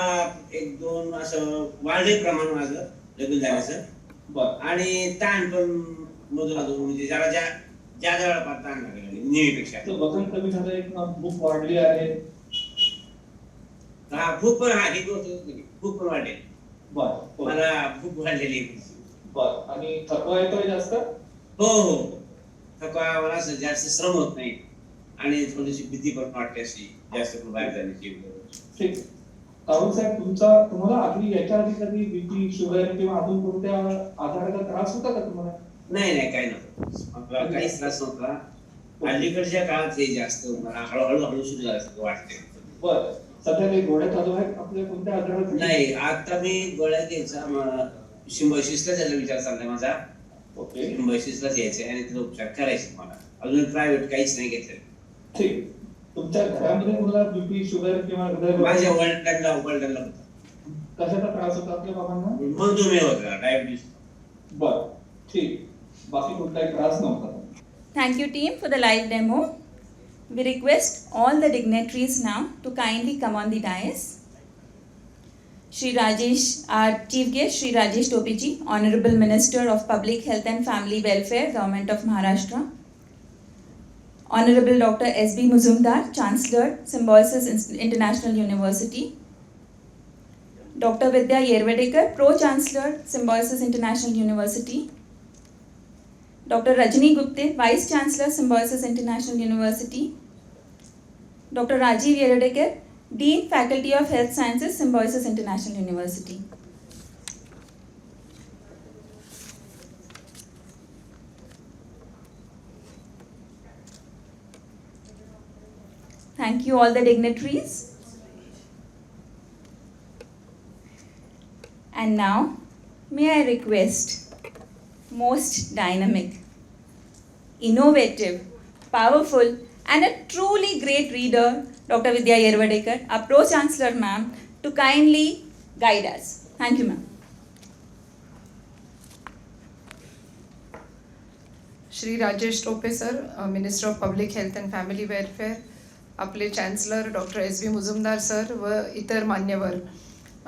[SPEAKER 9] 1-2 असं वाढले प्रमाण माझं लग्न झाल्याचं. आणि ताण पण मधून म्हणजे जरा ज्या वेळा ताण लागला नेहमीपेक्षा.
[SPEAKER 8] वजन कमी झालंय किंवा भूक वाढली आहे?
[SPEAKER 9] हा, भूक पण भूक पण वाढली. मला भूक वाढलेली.
[SPEAKER 8] आणि थकवा येतोय जास्त?
[SPEAKER 9] हो, थकवा मला असं जास्त श्रम होत नाही आणि थोडीशी भीती पण वाटते अशी जास्त बाहेर जाण्याची.
[SPEAKER 8] ठीक. काहून साहेब, तुम्हाला याच्या आधी कधी बीपी, शुगर किंवा अजून कोणत्या आजाराचा त्रास होता का तुम्हाला?
[SPEAKER 9] नाही, काही नव्हतं. मला काहीच त्रास नव्हता. अलीकडच्या काळात हे जास्त मला हळूहळू सुरू झालं वाटते.
[SPEAKER 8] बरं. सध्या काही गोळ्या चालू आहेत आपल्या कोणत्या आजारात?
[SPEAKER 9] नाही, आता मी गोळ्या घ्यायचा सिम्बायोसिसला जायला विचार चाललाय माझा. सिम्बायोसिसलाच यायचंय आणि तिथे उपचार करायचे मला. अजून प्रायव्हेट काहीच नाही घेतलं.
[SPEAKER 8] ठीक. तुमच्या घरामध्ये तुम्हाला बीपी, शुगर किंवा हृदय?
[SPEAKER 9] माझ्या वडिलांना होता.
[SPEAKER 8] कशाचा त्रास होता आपल्या बाबांना?
[SPEAKER 9] मधुमेह होता, डायबिटीस.
[SPEAKER 8] बरं, ठीक. बाकी कोणताही त्रास नव्हता.
[SPEAKER 1] Thank you team for the live demo. We request all the dignitaries now to kindly come on the dais. Shri Rajesh, our chief guest, Shri Rajesh Tope ji, Honorable Minister of Public Health and Family Welfare, Government of Maharashtra. Honorable Dr. S.B. Muzumdar, Chancellor, Symbiosis International University. Dr. Vidya Yervedekar, Pro-Chancellor, Symbiosis International University. Dr. Rajni Gupte, Vice Chancellor, Symbiosis International University. Dr. Rajiv Yervedekar, Dean, Faculty of Health Sciences, Symbiosis International University. Thank you all the dignitaries. And now, may I request most dynamic, innovative, powerful, and a truly great reader, Dr. Vidya Yerwadekar, our Pro-Chancellor ma'am, to kindly guide us. Thank you, ma'am.
[SPEAKER 10] Shri Rajesh Tope sir, minister of public health and family welfare, आपले chancellor doctor SV Mujumdar sir व इतर मान्यवर.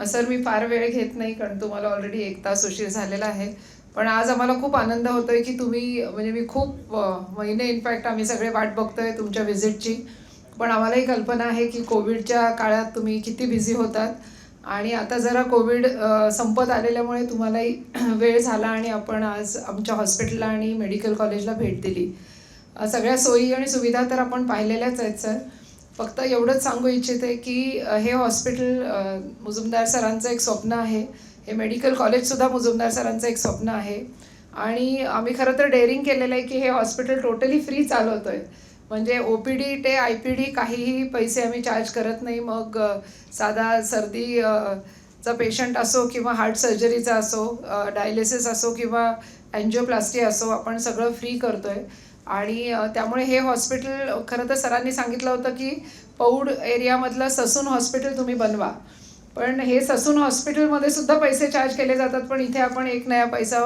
[SPEAKER 10] Sir, मी फार वेळ घेत नाही कारण तुम्हाला ऑलरेडी 1 तास उशीर झालेला आहे. पण आज आम्हाला खूप आनंद होतो आहे की तुम्ही, म्हणजे मी खूप महिने इनफॅक्ट आम्ही सगळे वाट बघतो आहे तुमच्या व्हिजिटची. पण आम्हालाही कल्पना आहे की कोविडच्या काळात तुम्ही किती बिझी होतात आणि आता जरा कोविड संपत आलेल्यामुळे तुम्हालाही वेळ झाला आणि आपण आज आमच्या हॉस्पिटलला आणि मेडिकल कॉलेजला भेट दिली. सगळ्या सोयी आणि सुविधा तर आपण पाहिलेल्याच आहेत सर. फक्त एवढंच सांगू इच्छिते की हे हॉस्पिटल मुजुमदार सरांचं एक स्वप्न आहे. हे मेडिकल कॉलेजसुद्धा मुजुमदार सरांचं एक स्वप्न आहे. आणि आम्ही खरं तर डेअरिंग केलेलं आहे की हे हॉस्पिटल टोटली फ्री चालवतो आहे. म्हणजे OPD ते IPD काहीही पैसे आम्ही चार्ज करत नाही. मग साधा सर्दीचा पेशंट असो किंवा हार्ट सर्जरीचा असो, डायलिसिस असो किंवा अँजिओप्लास्टी असो, आपण सगळं फ्री करतो आहे. आणि त्यामुळे हे हॉस्पिटल, खरं तर सरांनी सांगितलं होतं की पौड एरियामधलं ससून हॉस्पिटल तुम्ही बनवा. पण हे ससून हॉस्पिटलमध्ये सुद्धा पैसे चार्ज केले जातात, पण इथे आपण 1 नया पैसा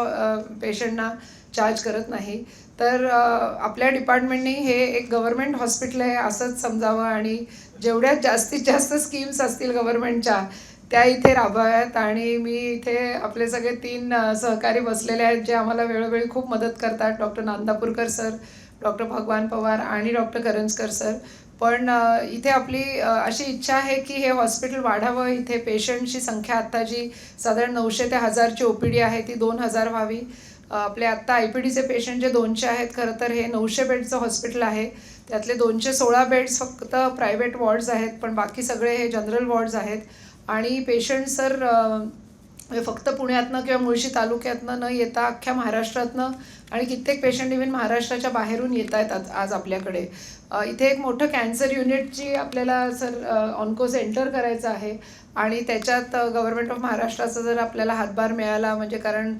[SPEAKER 10] पेशंटना चार्ज करत नाही. तर आपल्या डिपार्टमेंटने हे एक गव्हर्मेंट हॉस्पिटल आहे असंच समजावं आणि जेवढ्यात जास्तीत जास्त स्कीम्स असतील गव्हर्मेंटच्या त्या इथे राबवाव्यात. आणि मी इथे आपले सगळे 3 सहकारी बसलेले आहेत जे आम्हाला वेळोवेळी खूप मदत करतात. डॉक्टर नांदापूरकर सर, डॉक्टर भगवान पवार आणि डॉक्टर करंजकर सर. पण इथे आपली अशी इच्छा आहे की हे हॉस्पिटल वाढावं. इथे पेशंटची संख्या आत्ता जी साधारण 900 ते 1000ची OPD आहे ती 2000 व्हावी. आपले आत्ता IPDचे पेशंट जे 200 आहेत, खरं तर हे 900 बेडचं हॉस्पिटल आहे. त्यातले 216 बेड्स फक्त प्रायव्हेट वॉर्ड्स आहेत, पण बाकी सगळे हे जनरल वॉर्ड्स आहेत. आणि पेशंट सर फक्त पुण्यातनं किंवा मुळशी तालुक्यातनं न येता अख्ख्या महाराष्ट्रातनं आणि कित्येक पेशंट इव्हन महाराष्ट्राच्या बाहेरून येत आहेत आज आपल्याकडे. इथे एक मोठं कॅन्सर युनिटची आपल्याला सर ऑन्को सेंटर करायचं आहे आणि त्याच्यात गव्हर्मेंट ऑफ महाराष्ट्राचा जर आपल्याला हातभार मिळाला, म्हणजे कारण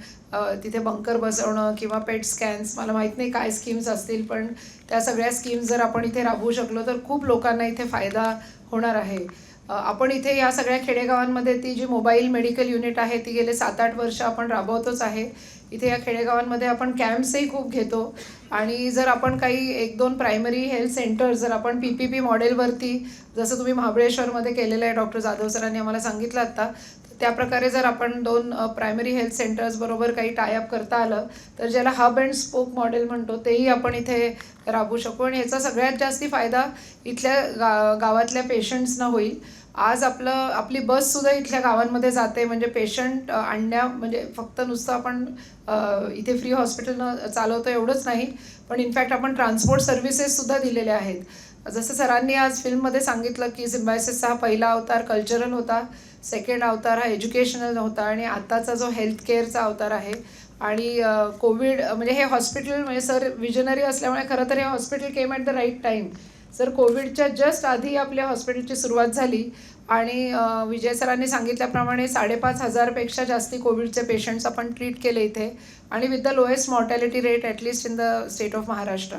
[SPEAKER 10] तिथे बंकर बसवणं किंवा पेट स्कॅन्स, मला माहीत नाही काय स्कीम्स असतील, पण त्या सगळ्या स्कीम्स जर आपण इथे राबवू शकलो तर खूप लोकांना इथे फायदा होणार आहे. आपण इथे या सगळ्या खेडेगावांमध्ये ती जी मोबाईल मेडिकल युनिट आहे ती गेले 7-8 वर्ष आपण राबवतोच आहे. इथे या खेडेगावांमध्ये आपण कॅम्प्सही खूप घेतो आणि जर आपण काही 1-2 प्रायमरी हेल्थ सेंटर जर आपण PPP मॉडेलवरती, जसं तुम्ही महाबळेश्वरमध्ये केलेलं आहे, डॉक्टर जाधव सरांनी आम्हाला सांगितलं आत्ता, त्याप्रकारे जर आपण 2 प्रायमरी हेल्थ सेंटर्स बरोबर काही टायअप करता आलं तर ज्याला हब अँड स्पोक मॉडेल म्हणतो तेही आपण इथे राबवू शकू. आणि ह्याचा सगळ्यात जास्ती फायदा इथल्या गावातल्या पेशंट्सना होईल. आज आपली बससुद्धा इथल्या गावांमध्ये जाते. म्हणजे पेशंट म्हणजे फक्त नुसतं आपण इथे फ्री हॉस्पिटल चालवतो एवढंच नाही, पण इनफॅक्ट आपण ट्रान्सपोर्ट सर्व्हिसेससुद्धा दिलेल्या आहेत. जसं सरांनी आज फिल्ममध्ये सांगितलं की सिम्बायसिसचा हा पहिला अवतार कल्चरल होता, सेकंड अवतार हा एज्युकेशनल होता आणि आत्ताचा जो हेल्थ केअरचा अवतार आहे. आणि कोविड म्हणजे हे हॉस्पिटल, म्हणजे सर विजनरी असल्यामुळे खरं तर हे hospital came at the right time. Sir कोविडच्या जस्ट आधी आपल्या हॉस्पिटलची सुरुवात झाली आणि विजय सरांनी सांगितल्याप्रमाणे 5,500पेक्षा जास्ती कोविडचे पेशंट्स आपण ट्रीट केले इथे आणि with the lowest mortality rate at least in the state of Maharashtra.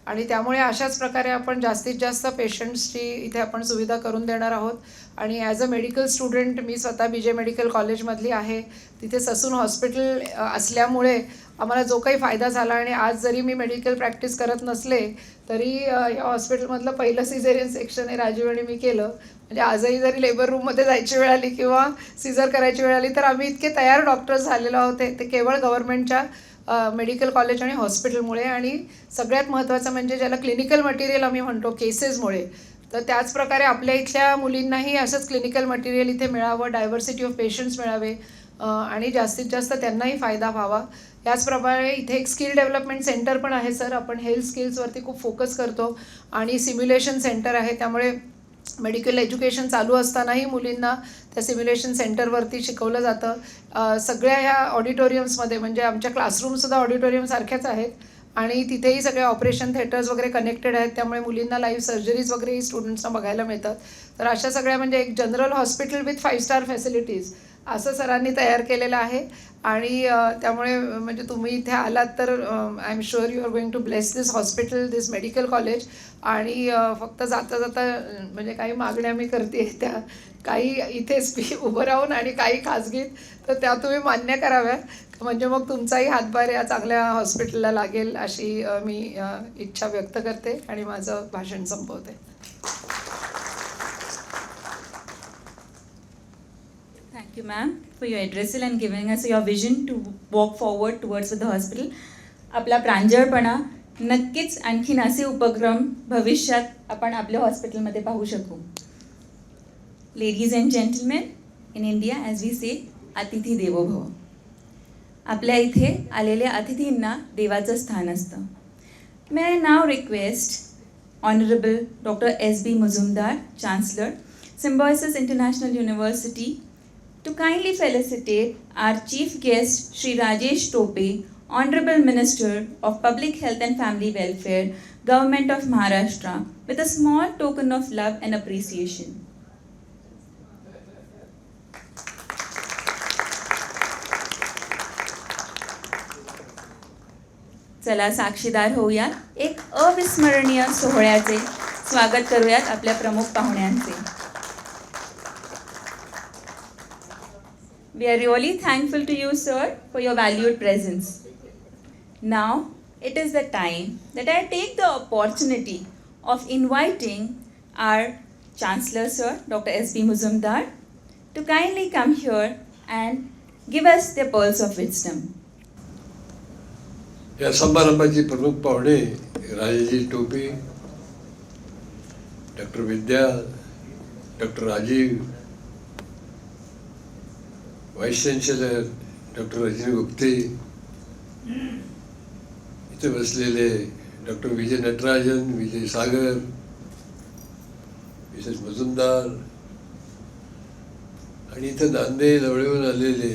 [SPEAKER 10] आणि त्यामुळे अशाच प्रकारे आपण जास्तीत जास्त पेशंट्सची इथे आपण सुविधा करून देणार आहोत. आणि ॲज अ मेडिकल स्टुडंट मी स्वतः BJ मेडिकल कॉलेजमधली आहे. तिथे ससून हॉस्पिटल असल्यामुळे आम्हाला जो काही फायदा झाला, आणि आज जरी मी मेडिकल प्रॅक्टिस करत नसले तरी या हॉस्पिटलमधलं पहिलं सिझेरियन सेक्शन हे राजीव आणि मी केलं. म्हणजे आजही जरी लेबर रूममध्ये जायची वेळ आली किंवा सिझर करायची वेळ आली तर आम्ही इतके तयार डॉक्टर्स झालेलो आहोत. ते केवळ गव्हर्मेंटच्या मेडिकल कॉलेज आणि हॉस्पिटलमुळे, आणि सगळ्यात महत्त्वाचं म्हणजे ज्याला क्लिनिकल मटेरियल आम्ही म्हणतो केसेसमुळे. तर त्याचप्रकारे आपल्या इथल्या मुलींनाही असंच क्लिनिकल मटेरियल इथे मिळावं, डायव्हर्सिटी ऑफ पेशंट्स मिळावे आणि जास्तीत जास्त त्यांनाही फायदा व्हावा. याचप्रमाणे इथे एक स्किल डेव्हलपमेंट सेंटर पण आहे सर. आपण हेल्थ स्किल्सवरती खूप फोकस करतो आणि सिम्युलेशन सेंटर आहे. त्यामुळे मेडिकल एज्युकेशन चालू असतानाही मुलींना त्या सिम्युलेशन सेंटरवरती शिकवलं जातं. सगळ्या ह्या ऑडिटोरियम्समध्ये, म्हणजे आमच्या क्लासरूमसुद्धा ऑडिटोरियम सारख्याच आहेत आणि तिथेही सगळे ऑपरेशन थिएटर्स वगैरे कनेक्टेड आहेत, त्यामुळे मुलींना लाईव्ह सर्जरीज वगैरेही स्टुडंट्सना बघायला मिळतात. तर अशा सगळ्या म्हणजे एक general hospital with 5 star facilities असं सरांनी तयार केलेलं आहे. आणि त्यामुळे म्हणजे तुम्ही इथे आलात तर I am sure you are going to bless this hospital, this medical college. आणि फक्त जाता जाता म्हणजे काही मागण्या मी करते, त्या काही इथेच मी उभं राहून आणि काही खाजगीत, तर त्या तुम्ही मान्य कराव्या, म्हणजे मग तुमचाही हातभार या चांगल्या हॉस्पिटलला लागेल अशी मी इच्छा व्यक्त करते आणि माझं भाषण संपवते.
[SPEAKER 1] Thank you, ma'am, for your addressal and giving us your vision to walk forward towards the hospital. आपला प्रांजळपणा नक्कीच आणखीन असे उपक्रम भविष्यात आपण आपल्या हॉस्पिटलमध्ये पाहू शकू. Ladies and gentlemen, in India as we say अतिथी देवो भव. आपल्या इथे आलेल्या अतिथींना देवाचं स्थान असतं. May I now request honourable doctor S.B. Mujumdar, Chancellor, Symbiosis International University, to kindly felicitate our chief guest, Shri Rajesh Tope, Honorable Minister of Public Health and Family Welfare, Government of Maharashtra, with a small token of love and appreciation. चला साक्षीदार होऊयात एक अविस्मरणीय सोहळ्याचे. स्वागत करूयात आपल्या प्रमुख पाहुण्यांचे. We are really thankful to you, sir, for your valued presence. Now, it is the time that I take the opportunity of inviting our Chancellor, sir, Dr. S.B. Muzumdar, to kindly come here and give us their pearls of wisdom.
[SPEAKER 4] या समारंभाचे प्रमुख पाहुणे Rajesh Tope, doctor Vidya, doctor Rajiv, vice chancellor doctor Rajani Gupte, इथे बसलेले doctor Vijay Natarajan, Vijay Sagar, Mrs Mujumdar, आणि इथं नांदेड जवळून आलेले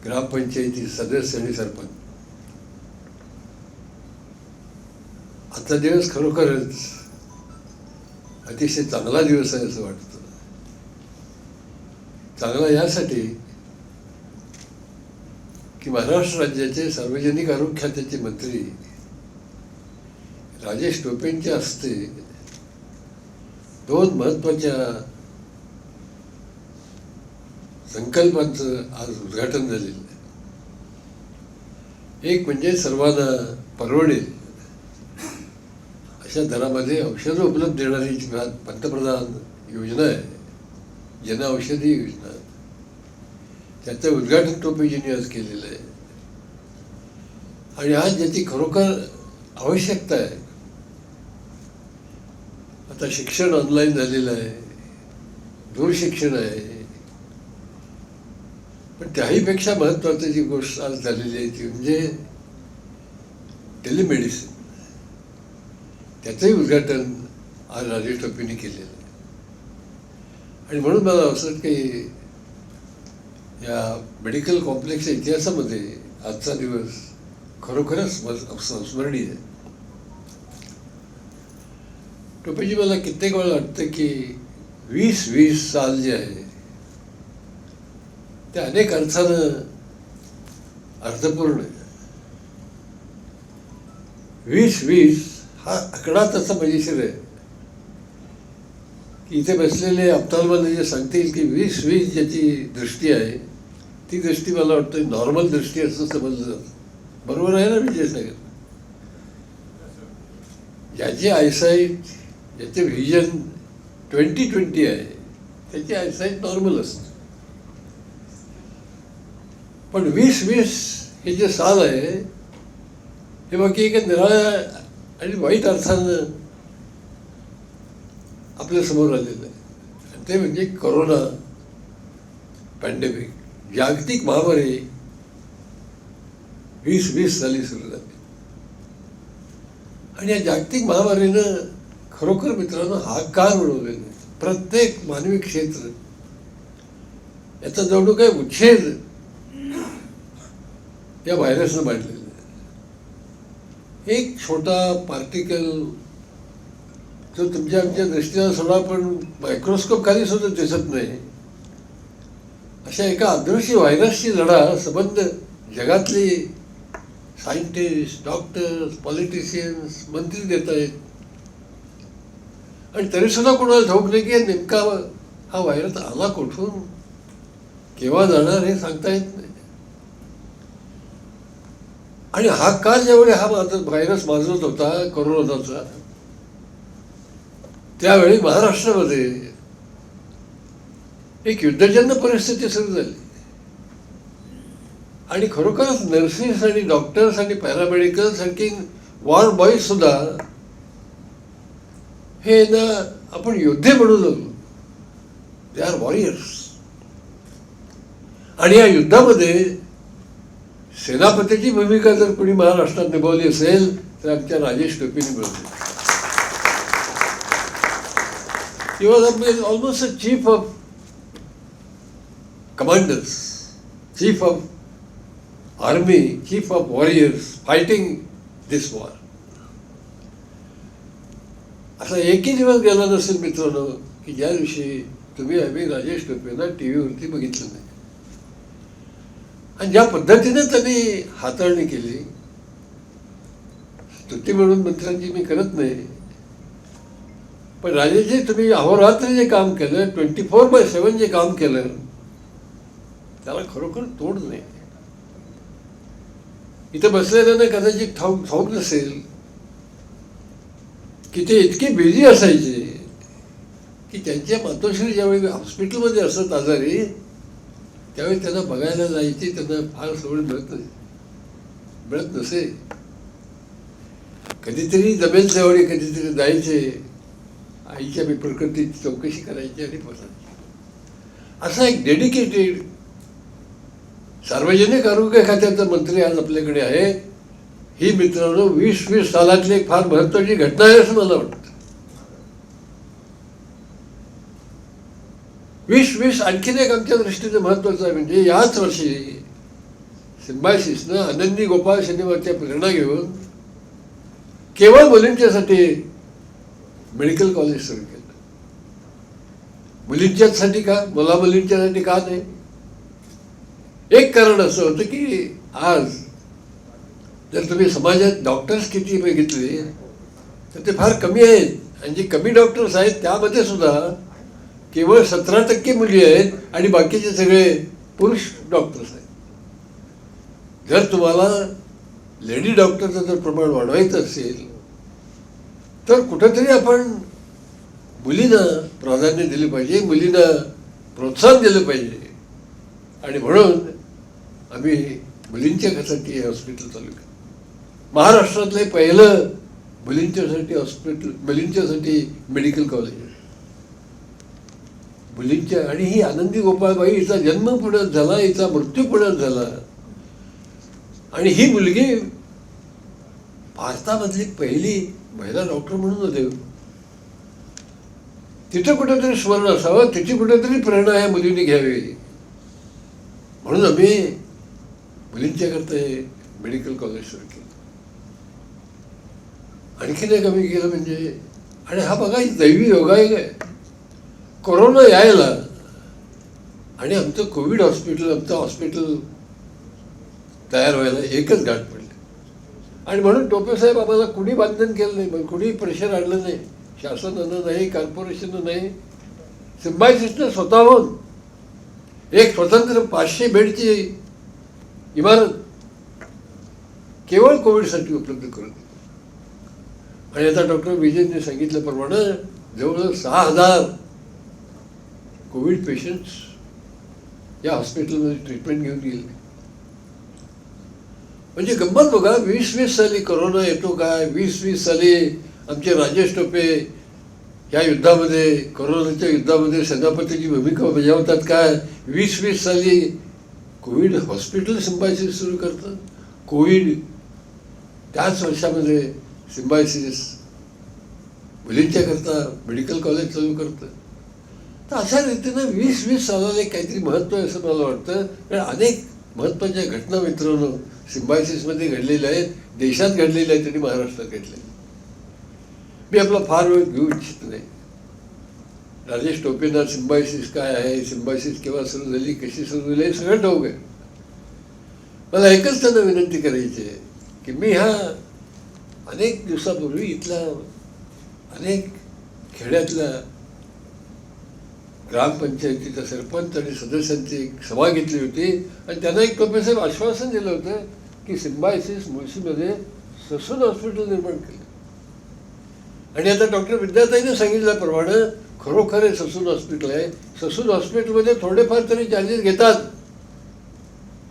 [SPEAKER 4] ग्रामपंचायती सदस्य आणि सरपंच. आजचा दिवस खरोखरच अतिशय चांगला दिवस आहे असं वाटतं. चांगला यासाठी की महाराष्ट्र राज्याचे सार्वजनिक आरोग्य खात्याचे मंत्री राजेश टोपेंच्या हस्ते 2 महत्त्वाच्या संकल्पांचं आज उद्घाटन झालेलं आहे. एक म्हणजे सर्वांना परवडेल अशा दरामध्ये औषधं उपलब्ध देणारी जी पंतप्रधान योजना आहे, जन औषधी योजना, त्याचं उद्घाटन टोपेजींनी आज केलेलं आहे. आणि आज ज्याची खरोखर आवश्यकता आहे. आता शिक्षण ऑनलाईन झालेलं आहे, दूरशिक्षण आहे, पण त्याहीपेक्षा महत्त्वाची जी गोष्ट आज झालेली आहे ती म्हणजे टेलिमेडिसिन. त्याचंही उद्घाटन आज राजेश टोपेंनी केलेलं आहे. आणि म्हणून मला असं वाटतं की या मेडिकल कॉम्प्लेक्सच्या इतिहासामध्ये आजचा दिवस खरोखरच संस्मरणीय आहे. टोपेजी, मला कित्येक वेळा वाटतं की 2020 साल जे आहे ते अनेक अर्थानं अर्थपूर्ण आहे. 2020 हा आकडा तसा मजेशीर आहे की इथे बसलेले अफतालमध्ये जे सांगतील की 2020 ज्याची दृष्टी आहे ती दृष्टी मला वाटतं नॉर्मल दृष्टी असं समजलं जातं. बरोबर आहे ना विजय सागर? ज्याची आयसाईट, ज्याचे व्हिजन 2020 आहे त्याची आयसाईट नॉर्मल असते. पण 2020 हे जे साल आहे हे बाकी एका निराळ्या आणि वाईट अर्थानं आपल्या समोर आलेलं आहे. आणि ते म्हणजे कोरोना पॅन्डेमिक, जागतिक महामारी 2020 साली सुरू झाली. आणि या जागतिक महामारीनं खरोखर मित्रांनो हाहाकार उडवलेला आहे. प्रत्येक मानवी क्षेत्र याचा जवळ काही उच्छेद या व्हायरसनं मांडलेला आहे. एक छोटा पार्टिकल जो तुमच्या आमच्या दृष्टीला सोडा पण मायक्रोस्कोप खाली सुद्धा दिसत नाही, अशा एका अदृश्य व्हायरसशी लढा संबंध जगातली सायंटिस्ट, डॉक्टर्स, पॉलिटिशियन्स, मंत्री देत आहेत. आणि तरीसुद्धा कोणाला ठाऊक नाही की नेमका हा व्हायरस आला कुठून, केव्हा जाणार हे सांगता येत नाही. आणि हा काळ ज्यावेळी हा व्हायरस माजवत होता कोरोनाचा, त्यावेळी महाराष्ट्रामध्ये एक युद्धजन्य परिस्थिती सुरू झाली. आणि खरोखरच नर्सेस आणि डॉक्टर्स आणि पॅरामेडिकल्स आणखी वॉर बॉईज सुद्धा हे ना आपण योद्धे म्हणू लागलो. They are warriors. आणि या युद्धामध्ये सेनापतीची भूमिका जर कोणी महाराष्ट्रात निभावली असेल तर आमच्या राजेश टोपेंनी मिळवली. He was almost a chief of commanders, chief of army, chief of warriors fighting this war. असा एकही दिवस गेला नसेल मित्रांनो की ज्या दिवशी तुम्ही आम्ही राजेश टोपेंना टी व्हीवरती बघितलं नाही. आणि ज्या पद्धतीने त्यांनी हाताळणी केली, स्तुती म्हणून मंत्र्यांची मी करत नाही, पण राजेशजी तुम्ही अहोरात्र जे काम केलं, 24/7 जे काम केलं, त्याला खरोखर तोड नाही. इथं बसलेल्यांना कदाचित ठाऊक नसेल की ते इतके बिझी असायचे की त्यांच्या मातोश्री ज्यावेळी हॉस्पिटलमध्ये असत आजारी, त्यावेळी त्यांना बघायला जायची त्यांना फार सवड मिळत नसे. कधीतरी जमेल त्यावेळी कधीतरी जायचे, आईच्या प्रकृतीची चौकशी करायची आणि पोचायची. असा एक डेडिकेटेड सार्वजनिक आरोग्य खात्याचा मंत्री आज आपल्याकडे आहे. ही मित्रांनो 20-20 सालातली एक फार महत्वाची घटना आहे असं मला वाटतं. 2020 आणखीन एक आमच्या दृष्टीने महत्वाचं आहे. म्हणजे याच वर्षी सिम्बायसिसनं आनंदी गोपाळ शनिवारच्या प्रेरणा घेऊन केवळ मुलींच्यासाठी मेडिकल कॉलेज सुरू केलं. मुलींच्यासाठी का, मुलींच्यासाठी का नाही? एक कारण असं होतं की आज जर तुम्ही समाजात डॉक्टर्स किती बघितले तर ते फार कमी आहेत. आणि जे कमी डॉक्टर्स आहेत त्यामध्ये सुद्धा केवळ 17% मुली आहेत आणि बाकीचे सगळे पुरुष डॉक्टर्स आहेत. जर तुम्हाला लेडी डॉक्टरचं जर प्रमाण वाढवायचं असेल तर कुठंतरी आपण मुलींना प्राधान्य दिले पाहिजे, मुलींना प्रोत्साहन दिलं पाहिजे. आणि म्हणून आम्ही मुलींच्यासाठी हे हॉस्पिटल चालू केलं. महाराष्ट्रातले पहिलं मुलींच्यासाठी हॉस्पिटल, मुलींच्यासाठी मेडिकल कॉलेज मुलींच्या. आणि ही आनंदी गोपाळबाई, हिचा जन्म पुण्यात झाला, हिचा मृत्यू पुण्यात झाला. आणि ही मुलगी भारतामधली पहिली महिला डॉक्टर म्हणून होते. तिथं कुठेतरी स्मरण असावं, तिची कुठेतरी प्रेरणा ह्या मुलींनी घ्यावी म्हणून आम्ही मुलींच्याकरता हे मेडिकल कॉलेज सुरू केलं. आणखीन एक आम्ही केलं म्हणजे, आणि हा बघा दैवी योगायोग आहे, कोरोना यायला आणि आमचं कोविड हॉस्पिटल, आमचं हॉस्पिटल तयार व्हायला एकच गाठ पडली. आणि म्हणून टोपे साहेब आम्हाला कुणी बंधन केलं नाही, पण कुणी प्रेशर आणलं नाही, शासनानं नाही, कॉर्पोरेशननं नाही. सिम्बायसिसनं स्वतःहून एक स्वतंत्र 500 बेडची इमारत केवळ कोविडसाठी उपलब्ध करून दिली. आणि आता डॉक्टर विजयने सांगितल्याप्रमाणे जवळजवळ 6000 कोविड पेशंट्स या हॉस्पिटलमध्ये ट्रीटमेंट घेऊन गेले. म्हणजे गंमत बघा, 2020 साली कोरोना येतो काय, 2020 साली आमचे राजेश टोपे या युद्धामध्ये, कोरोनाच्या युद्धामध्ये सेनापतीची भूमिका बजावतात काय, 2020 साली कोविड हॉस्पिटल सिम्बायसिस सुरू करतं, कोविड त्याच वर्षामध्ये सिम्बायसिस मुलींच्याकरता मेडिकल कॉलेज चालू करतं. तर अशा रीतीनं 2020 सालाला एक काहीतरी महत्त्व आहे असं मला वाटतं. कारण अनेक महत्त्वाच्या घटना मित्रांनो सिम्बायसिसमध्ये घडलेल्या आहेत, देशात घडलेलं आहे त्यांनी महाराष्ट्रात घडलेलं. मी आपला फार वेळ घेऊ इच्छित नाही. राजेश टोपेंना सिम्बायसिस काय आहे, सिम्बायसिस केव्हा सुरू झाली, कशी सुरू झाली, हे सगळं ठाऊक आहे. मला एकच त्यांना विनंती करायची आहे की मी हा अनेक दिवसापूर्वी इथल्या अनेक खेड्यातल्या ग्रामपंचायतीचा सरपंच आणि सदस्यांची एक सभा घेतली होती आणि त्यांना एक टोपेसाहेब आश्वासन दिलं होतं की सिम्बायसिस मुळशीमध्ये ससून हॉस्पिटल निर्माण केलं. आणि आता डॉक्टर विद्याताईने सांगितल्याप्रमाणे खरोखर हे ससून हॉस्पिटल आहे. ससून हॉस्पिटलमध्ये थोडेफार तरी चार्जेस घेतात,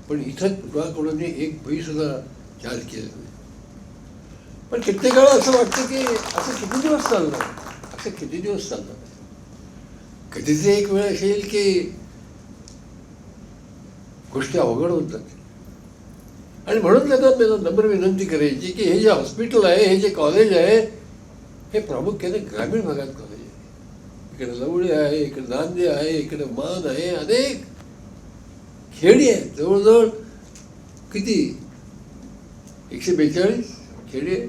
[SPEAKER 4] पण इथं कोणाकोणाने एक पैसेसुद्धा चार्ज केले नाही. पण कित्येक वेळा असं वाटतं की असं किती दिवस चालणार, असं किती दिवस चालणार. कधीच एक वेळ असेल की गोष्टी अवघड होतात. आणि म्हणून त्यांना मला नम्र विनंती करायची की हे जे हॉस्पिटल आहे, हे जे कॉलेज आहे, हे प्रामुख्याने ग्रामीण भागात कॉलेज आहे. इकडे लवळी आहे, इकडे नांदे आहे, इकडे मान आहे, अनेक खेडी आहेत. जवळजवळ किती 142 खेडी आहेत,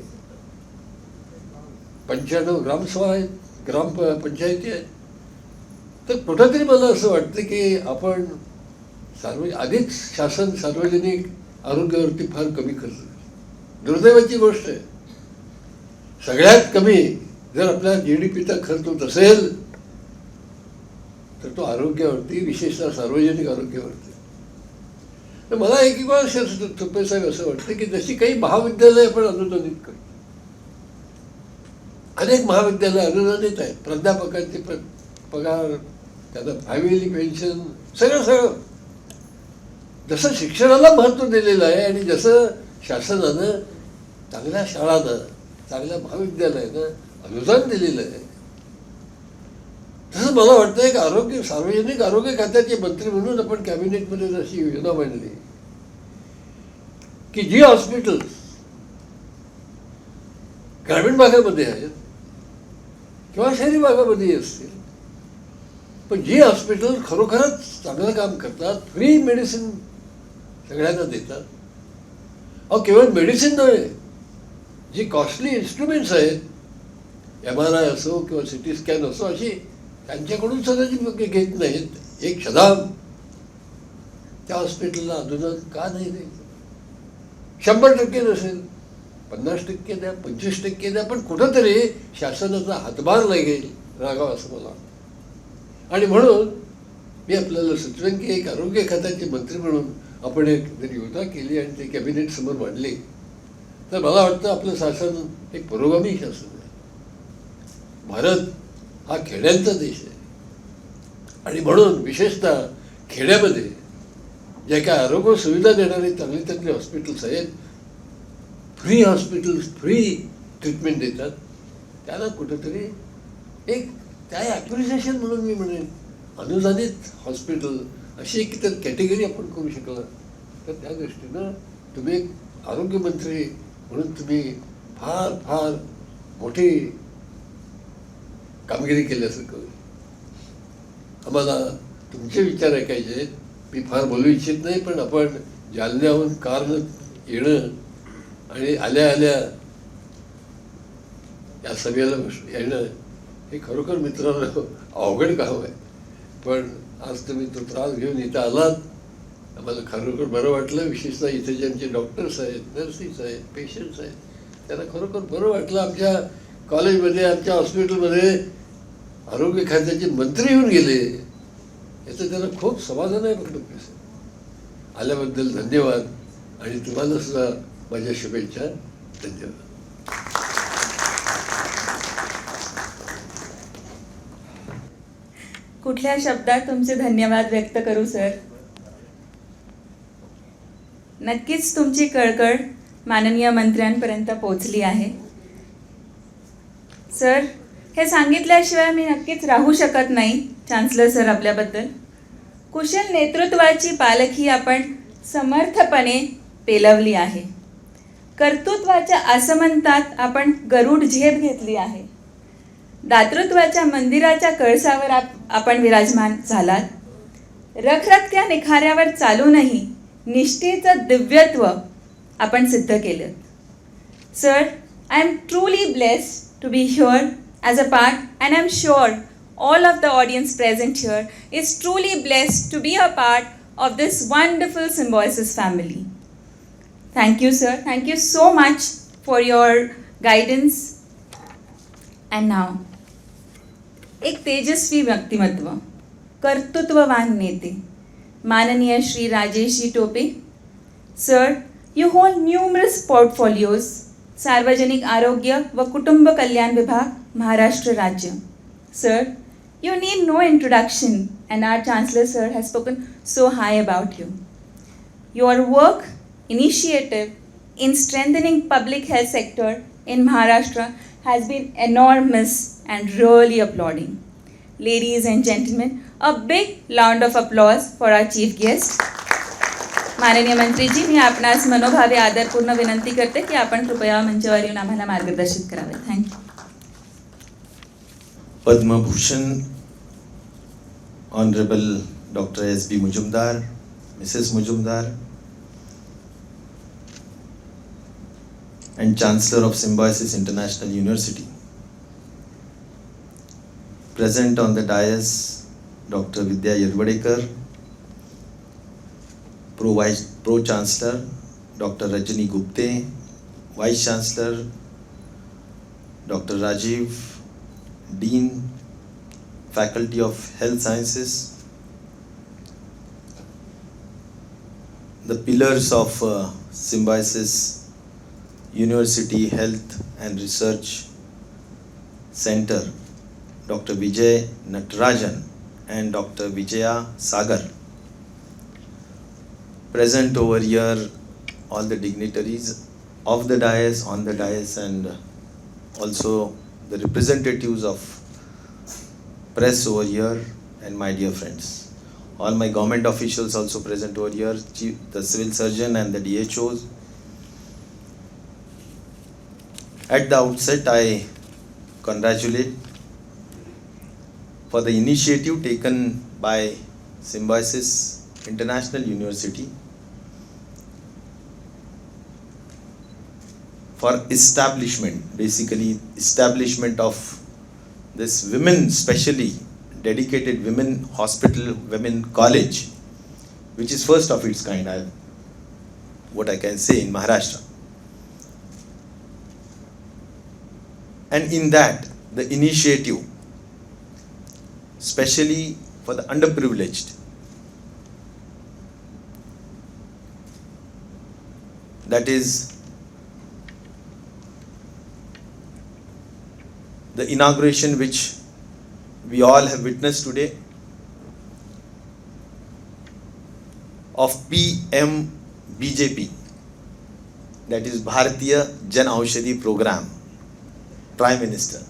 [SPEAKER 4] 95 ग्रामसभा आहेत, ग्रामपंचायती आहेत. तर कुठंतरी मला असं वाटतं की आपण आधीच शासन सार्वजनिक आरोग्यावरती फार कमी खर्च करतो. दुर्दैवाची गोष्ट आहे. सगळ्यात कमी जर आपल्या GDPचा खर्च होत असेल तर तो आरोग्यावरती, विशेषतः सार्वजनिक आरोग्यावरती. तर मला एक वेळा टोपे साहेब असं वाटतं की जशी काही महाविद्यालय आपण अनुदानित करतो, अनेक महाविद्यालय अनुदानित आहेत, प्राध्यापकांचे पगार, त्यांना फॅमिली पेन्शन, सगळं जसं शिक्षणाला महत्त्व दिलेलं आहे आणि जसं शासनानं चांगल्या शाळांना, चांगल्या महाविद्यालयानं अनुदान दिलेलं आहे, तसं मला वाटतं एक सार्वजनिक आरोग्य खात्याचे मंत्री म्हणून आपण कॅबिनेटमध्ये जशी योजना मांडली की जी हॉस्पिटल्स ग्रामीण भागामध्ये आहेत किंवा शहरी भागामध्ये असतील, पण जी हॉस्पिटल खरोखरच चांगलं काम करतात, फ्री मेडिसिन सगळ्यांना देतात. अहो केवळ मेडिसिन नव्हे, जी कॉस्टली इन्स्ट्रुमेंट्स आहेत, MRI असो किंवा CT स्कॅन असो, अशी त्यांच्याकडून सगळ्याची घेत नाहीत. एक शदाब त्या हॉस्पिटलला अनुदान का नाही द्यायचं? 100% नसेल, 50% द्या, 25% द्या, पण कुठंतरी शासनाचा हातभार लागेल रागावा असं मला वाटतं. आणि म्हणून मी आपल्याला सुचवेन की एक आरोग्य खात्याचे मंत्री म्हणून आपण एक जर योजना केली आणि ते कॅबिनेट समोर मांडली तर मला वाटतं आपलं शासन एक पुरोगामी शासन आहे. भारत हा खेड्यांचा देश आहे आणि म्हणून विशेषतः खेड्यामध्ये ज्या काय आरोग्य सुविधा देणारे चांगले चांगले हॉस्पिटल्स आहेत, फ्री हॉस्पिटल्स, फ्री ट्रीटमेंट देतात, त्याला कुठंतरी एक त्या ॲप्रिसिएशन म्हणून मी म्हणेन अनुदानित हॉस्पिटल अशी एक तर कॅटेगरी आपण करू शकला तर त्या दृष्टीनं तुम्ही एक आरोग्यमंत्री म्हणून तुम्ही फार फार मोठी कामगिरी केल्यासारखं होईल. आम्हाला तुमचे विचार ऐकायचे आहेत. मी फार बोलू इच्छित नाही, पण आपण जालन्याहून कारनं येणं आणि आल्या आल्या या सभेला येणं हे खरोखर मित्रांनो अवघड काम आहे. पण आज तुम्ही तो त्रास घेऊन इथं आलात, आम्हाला खरोखर बरं वाटलं. विशेषतः इथे जे आमचे डॉक्टर्स आहेत, नर्सेस आहेत, पेशंट्स आहेत, त्यांना खरोखर बरं वाटलं. आमच्या कॉलेजमध्ये, आमच्या हॉस्पिटलमध्ये आरोग्य खात्याचे मंत्री येऊन गेले, याचं त्यांना खूप समाधान आहे. फक्त आल्याबद्दल धन्यवाद आणि तुम्हाला सुद्धा माझ्या शुभेच्छा. धन्यवाद.
[SPEAKER 1] कुठल्या शब्दात तुमचे धन्यवाद व्यक्त करू सर? नक्कीच तुमची कळकळ माननीय मंत्र्यांपर्यंत पोहोचली आहे. सर, हे सांगितल्याशिवाय मी नक्कीच राहू शकत नाही. चान्सलर सर आपल्याबद्दल कुशल नेतृत्वाची पालखी आपण समर्थपणे पेलवली आहे. कर्तृत्वाच्या आसमंतात आपण गरुड झेप घेतली आहे. दातृत्वाच्या मंदिराच्या कळसावर आपण विराजमान झालात. रखरखत्या निखाऱ्यावर चालूनही निष्ठेचं दिव्यत्व आपण सिद्ध केलं. Sir, I am truly blessed to be here as a part, and I am sure all of the audience present here is truly blessed to be a part of this wonderful Symbiosis family. Thank you, sir. Thank you so much for your guidance. And now, एक तेजस्वी व्यक्तिमत्व, कर्तृत्ववान नेते, माननीय Shri Rajesh ji Tope. Sir, you hold numerous portfolios, सार्वजनिक आरोग्य व कुटुंब कल्याण विभाग, महाराष्ट्र राज्य. Sir, you need no introduction, and our Chancellor sir has spoken so high about you. Your work, initiative in strengthening public health sector in Maharashtra has been enormous and really applauding. Ladies and gentlemen, a big round of applause for our chief guest. माननीय मंत्री जी, मी आपणास मनोभावे आदरपूर्ण विनंती करते की आपण कृपया मंचावर येऊन आम्हाला मार्गदर्शित करावे. Thank you.
[SPEAKER 11] Padma Honorable Dr. S.B. Mujumdar, Mrs. Mujumdar, and Chancellor of Symbiosis International University. Present on the dais, Dr. Vidya Yerwadekar, Pro Chancellor, Dr. Rajani Gupte, Vice Chancellor, Dr. Rajiv, Dean, Faculty of Health Sciences, the pillars of Symbiosis University Health and Research Center, Dr. Vijay Natarajan and Dr. Vijaya Sagar. Present over here, all the dignitaries of the dais, on the dais, and also the representatives of press over here, and my dear friends. All my government officials also present over here, the civil surgeon and the DHOs. At the outset, I congratulate for the initiative taken by Symbiosis International University for establishment, basically establishment of this women, specially dedicated women hospital, women college, which is first of its kind, what I can say, in Maharashtra. And in that, the initiative, especially for the underprivileged, that is the inauguration which we all have witnessed today of PMBJP, that is Bhartiya Jan Aushadhi program, Prime Minister.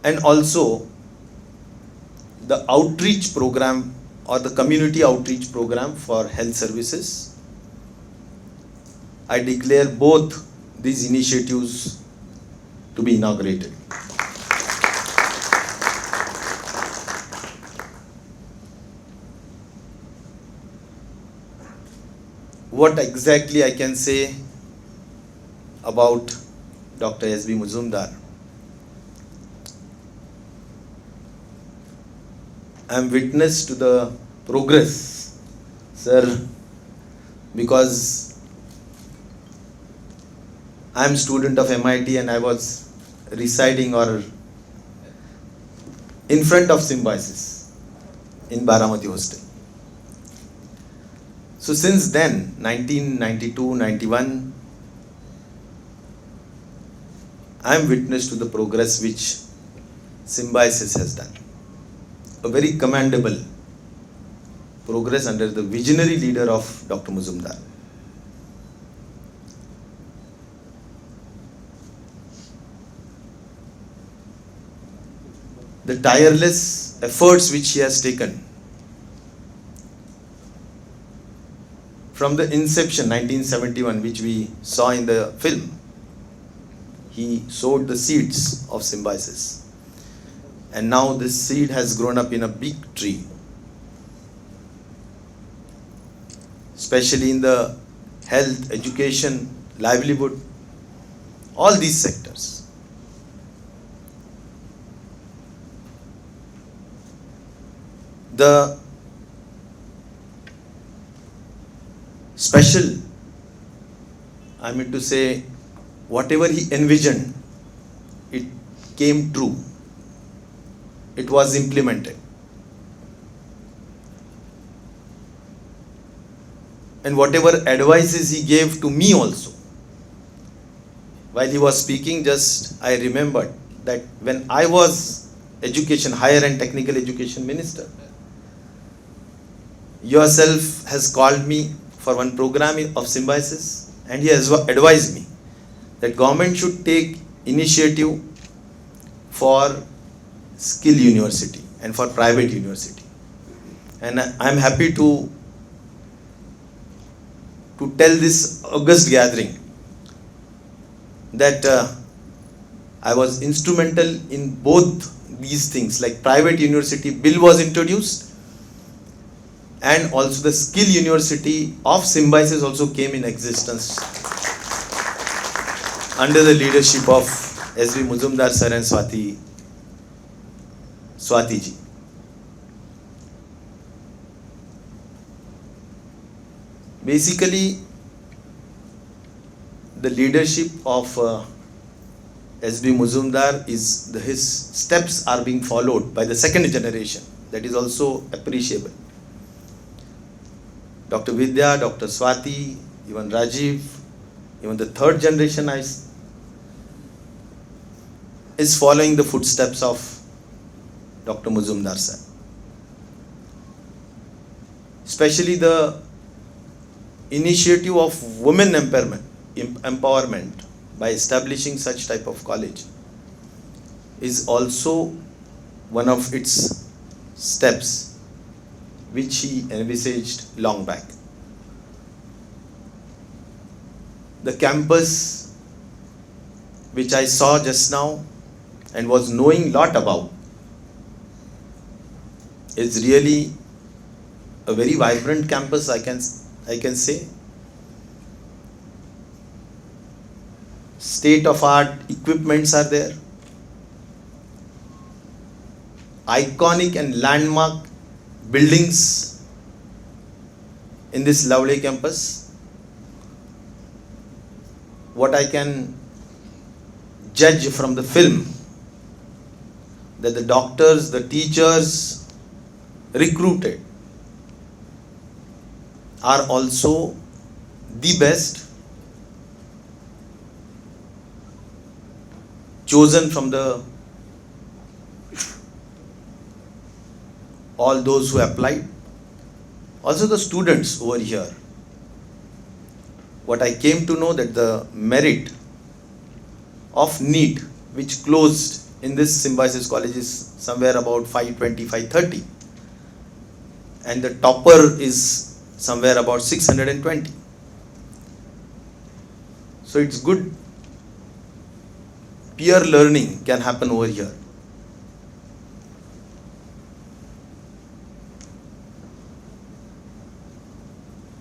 [SPEAKER 11] And also the outreach program or the community outreach program for health services. I declare both these initiatives to be inaugurated. What exactly I can say about Dr. S.B. Mujumdar? I am witness to the progress, sir, because I am student of MIT and I was residing or in front of Symbiosis in Baramati hostel. So since then, 1992-91, I am witness to the progress which Symbiosis has done. A very commendable progress under the visionary leader of Dr. Mujumdar. The tireless efforts which he has taken from the inception, 1971, which we saw in the film, he sowed the seeds of Symbiosis. And now this seed has grown up in a big tree. especially in the health, education, livelihood, all these sectors. The special, I mean to say, whatever he envisioned, it came true. It was implemented. And whatever advices he gave to me also, while he was speaking, just I remembered that when I was education, higher and technical education minister, yourself has called me for one program of symbiosis, and he has advised me that government should take initiative for skill university and for private university. And I am happy to tell this august gathering that I was instrumental in both these things, like private university bill was introduced, and also the skill university of symbiosis also came in existence under the leadership of SB Muzumdar sir and Swati ji. Basically, the leadership of SB Muzumdar his steps are being followed by the second generation. That is also appreciable. Dr. Vidya, Dr. Swati, even Rajiv, even the third generation is following the footsteps of Dr. Muzumdar sir. Especially the initiative of women empowerment by establishing such type of college is also one of its steps which he envisaged long back. The campus which I saw just now and was knowing lot about is really a very vibrant campus, I can say. State-of-art equipments are there. Iconic and landmark buildings in this lovely campus. What I can judge from the film, that the doctors, the teachers recruited are also the best, chosen from all those who applied. Also the students over here. What I came to know that the merit of NEET, which closed in this symbiosis college, is somewhere about 520, 530. And the topper is somewhere about 620. So it's good. Peer learning can happen over here.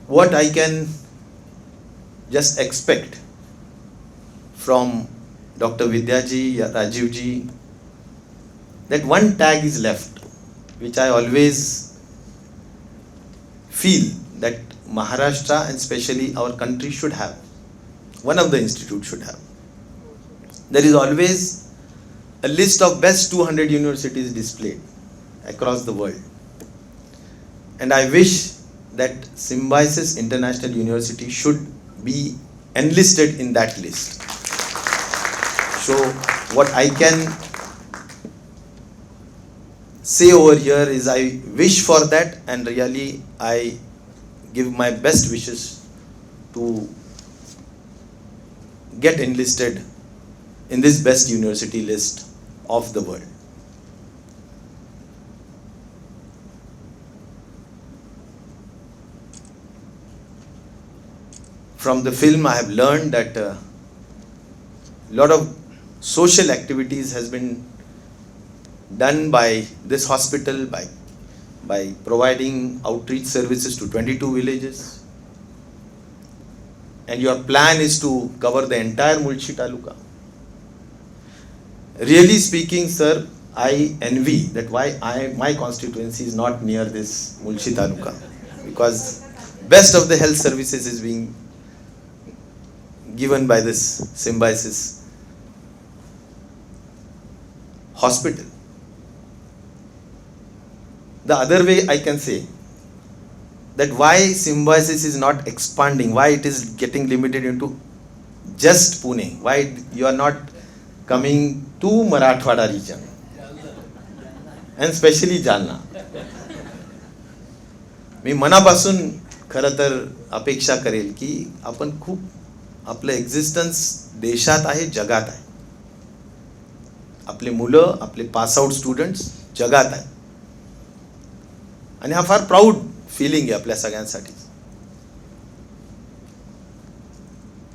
[SPEAKER 11] What I can just expect from Dr. Vidya ji, Rajiv ji, that one tag is left, which I always feel that Maharashtra and especially our country should have. One of the institutes should have. There is always a list of best 200 universities displayed across the world. And I wish that Symbiosis International University should be enlisted in that list. So what I can say over here is I wish for that, and really I give my best wishes to get enlisted in this best university list of the world. From the film I have learned that a lot of social activities has been done by this hospital by providing outreach services to 22 villages, and your plan is to cover the entire Mulchi Taluka. Really speaking, sir, I envy that why my constituency is not near this Mulchi Taluka, because best of the health services is being given by this Symbiosis hospital. The other way I can say that why Symbiosis is not expanding, why it is getting limited into just Pune, why you are not coming to Marathwada region and especially Jalna. मी मनापासून खरं तर अपेक्षा करेल की आपण खूप आपलं existence देशात आहे, जगात आहे. आपले मुलं, आपले पास आउट स्टुडंट्स जगात आहे आणि हा फार प्राऊड फीलिंग आहे आपल्या सगळ्यांसाठी.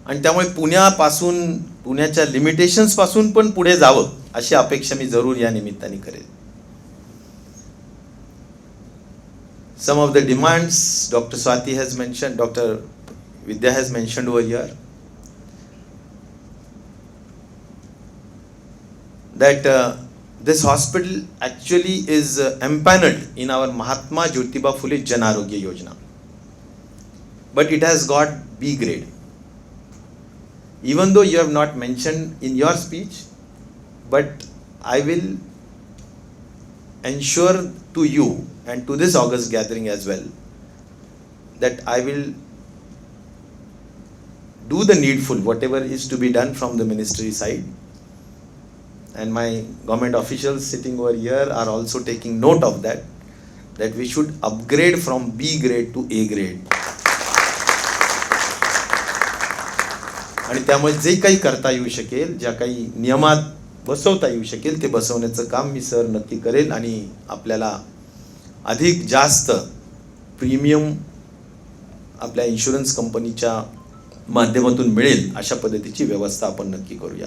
[SPEAKER 11] आणि त्यामुळे पुण्यापासून, पुण्याच्या लिमिटेशन्स पासून पण पुढे जावं अशी अपेक्षा मी जरूर या निमित्ताने करेल. Some of the demands Dr. Swati has mentioned, Dr. Vidya has mentioned over here, that this hospital actually is empaneled in our Mahatma Jyotiba Phule Jan Arogya Yojana, but it has got B grade. Even though you have not mentioned in your speech, but I will ensure to you and to this August gathering as well that I will do the needful, whatever is to be done from the ministry side, and my government officials sitting over here are also taking note of that, that we should upgrade from B grade to A grade. आणि त्यामुळे जे काही करता येऊ शकेल, ज्या काही नियमात बसवता येऊ शकेल ते बसवण्याचं काम मी सर नक्की करेल आणि आपल्याला अधिक जास्त प्रीमियम आपल्या इन्शुरन्स कंपनीच्या माध्यमातून मिळेल अशा पद्धतीची व्यवस्था आपण नक्की करूया.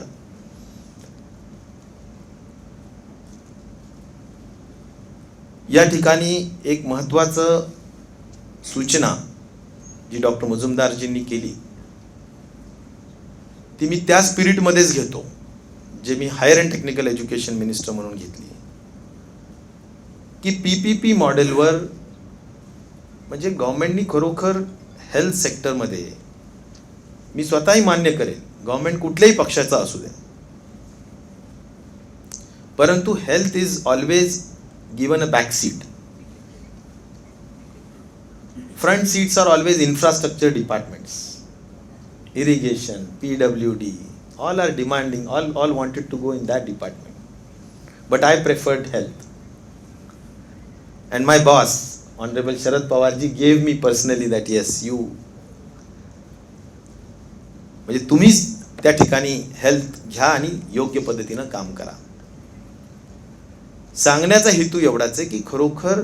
[SPEAKER 11] या ठिकाणी एक महत्त्वाचं सूचना जी डॉक्टर मुजुमदारजींनी केली ती मी त्या स्पिरिटमध्येच घेतो जे मी higher and technical education minister म्हणून घेतली की PPP मॉडेलवर म्हणजे गव्हर्नमेंटनी खरोखर हेल्थ सेक्टरमध्ये, मी स्वतःही मान्य करेन गव्हर्नमेंट कुठल्याही पक्षाचा असू दे, परंतु health is always given a back seat. Front seats are always infrastructure departments, irrigation, PWD, all are demanding, all wanted to go in that department. But I preferred health. And my boss, Honorable Sharad Pawarji, gave me personally that yes, you, म्हणजे तुम्हीच त्या ठिकाणी health घ्या आणि योग्य पद्धतीनं काम करा. सांगण्याचा हेतू एवढाच आहे की खरोखर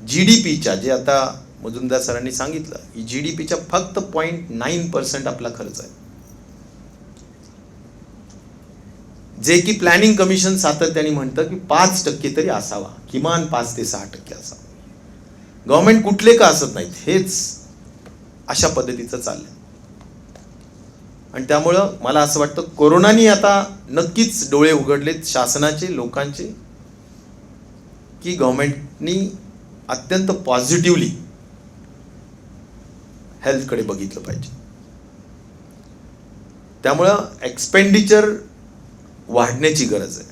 [SPEAKER 11] GDPच्या जे आता मुजुमदार सरांनी सांगितलं की GDPच्या फक्त 0.9% आपला खर्च आहे, जे की प्लॅनिंग कमिशन सातत्याने म्हणतं की 5% तरी असावा, किमान 5 ते 6% असावा. गव्हर्नमेंट कुठले का असत नाहीत, हेच अशा पद्धतीचं चाललंय. आणि त्यामुळं मला असं वाटतं कोरोनानी आता नक्कीच डोळे उघडलेत शासनाचे, लोकांचे, की गव्हर्नमेंटनी अत्यंत पॉझिटिव्हली हेल्थकडे बघितलं पाहिजे. त्यामुळं एक्सपेंडिचर वाढण्याची गरज आहे.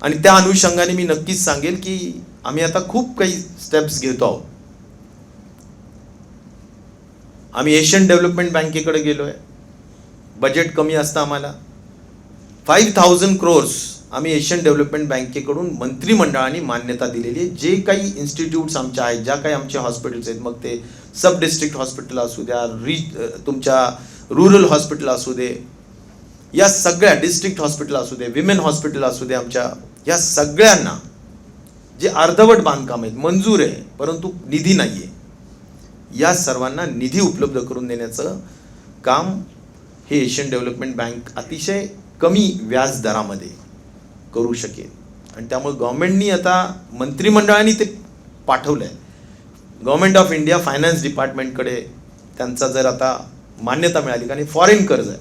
[SPEAKER 11] आणि त्या अनुषंगाने मी नक्कीच सांगेल की आम्ही आता खूप काही स्टेप्स घेतो आहोत. आम्ही एशियन डेव्हलपमेंट बँकेकडे गेलोय. बजेट कमी असतं आम्हाला 5,000 crores आम्ही एशियन डेव्हलपमेंट बँकेकडून मंत्रिमंडळाने मान्यता दिलेली आहे. जे काही इन्स्टिट्यूट्स आमच्या आहेत, ज्या काही आमचे हॉस्पिटल्स आहेत, मग ते सब डिस्ट्रिक्ट हॉस्पिटल असू द्या, तुमच्या रुरल हॉस्पिटल असू दे, या सगळ्या डिस्ट्रिक्ट हॉस्पिटल असू दे, विमेन हॉस्पिटल असू दे, आमच्या या सगळ्यांना जे अर्धवट बांधकाम आहेत, मंजूर आहे परंतु निधी नाही आहे, या सर्वांना निधी उपलब्ध करून देण्याचं काम हे एशियन डेव्हलपमेंट बँक अतिशय कमी व्याज दरामध्ये करू शकेल. आणि त्यामुळे गव्हर्नमेंटनी आता मंत्रिमंडळाने ते पाठवलं आहे. गव्हर्नमेंट ऑफ इंडिया फायनान्स डिपार्टमेंटकडे त्यांचा जर आता मान्यता मिळाली, कारण फॉरेन कर्ज आहे,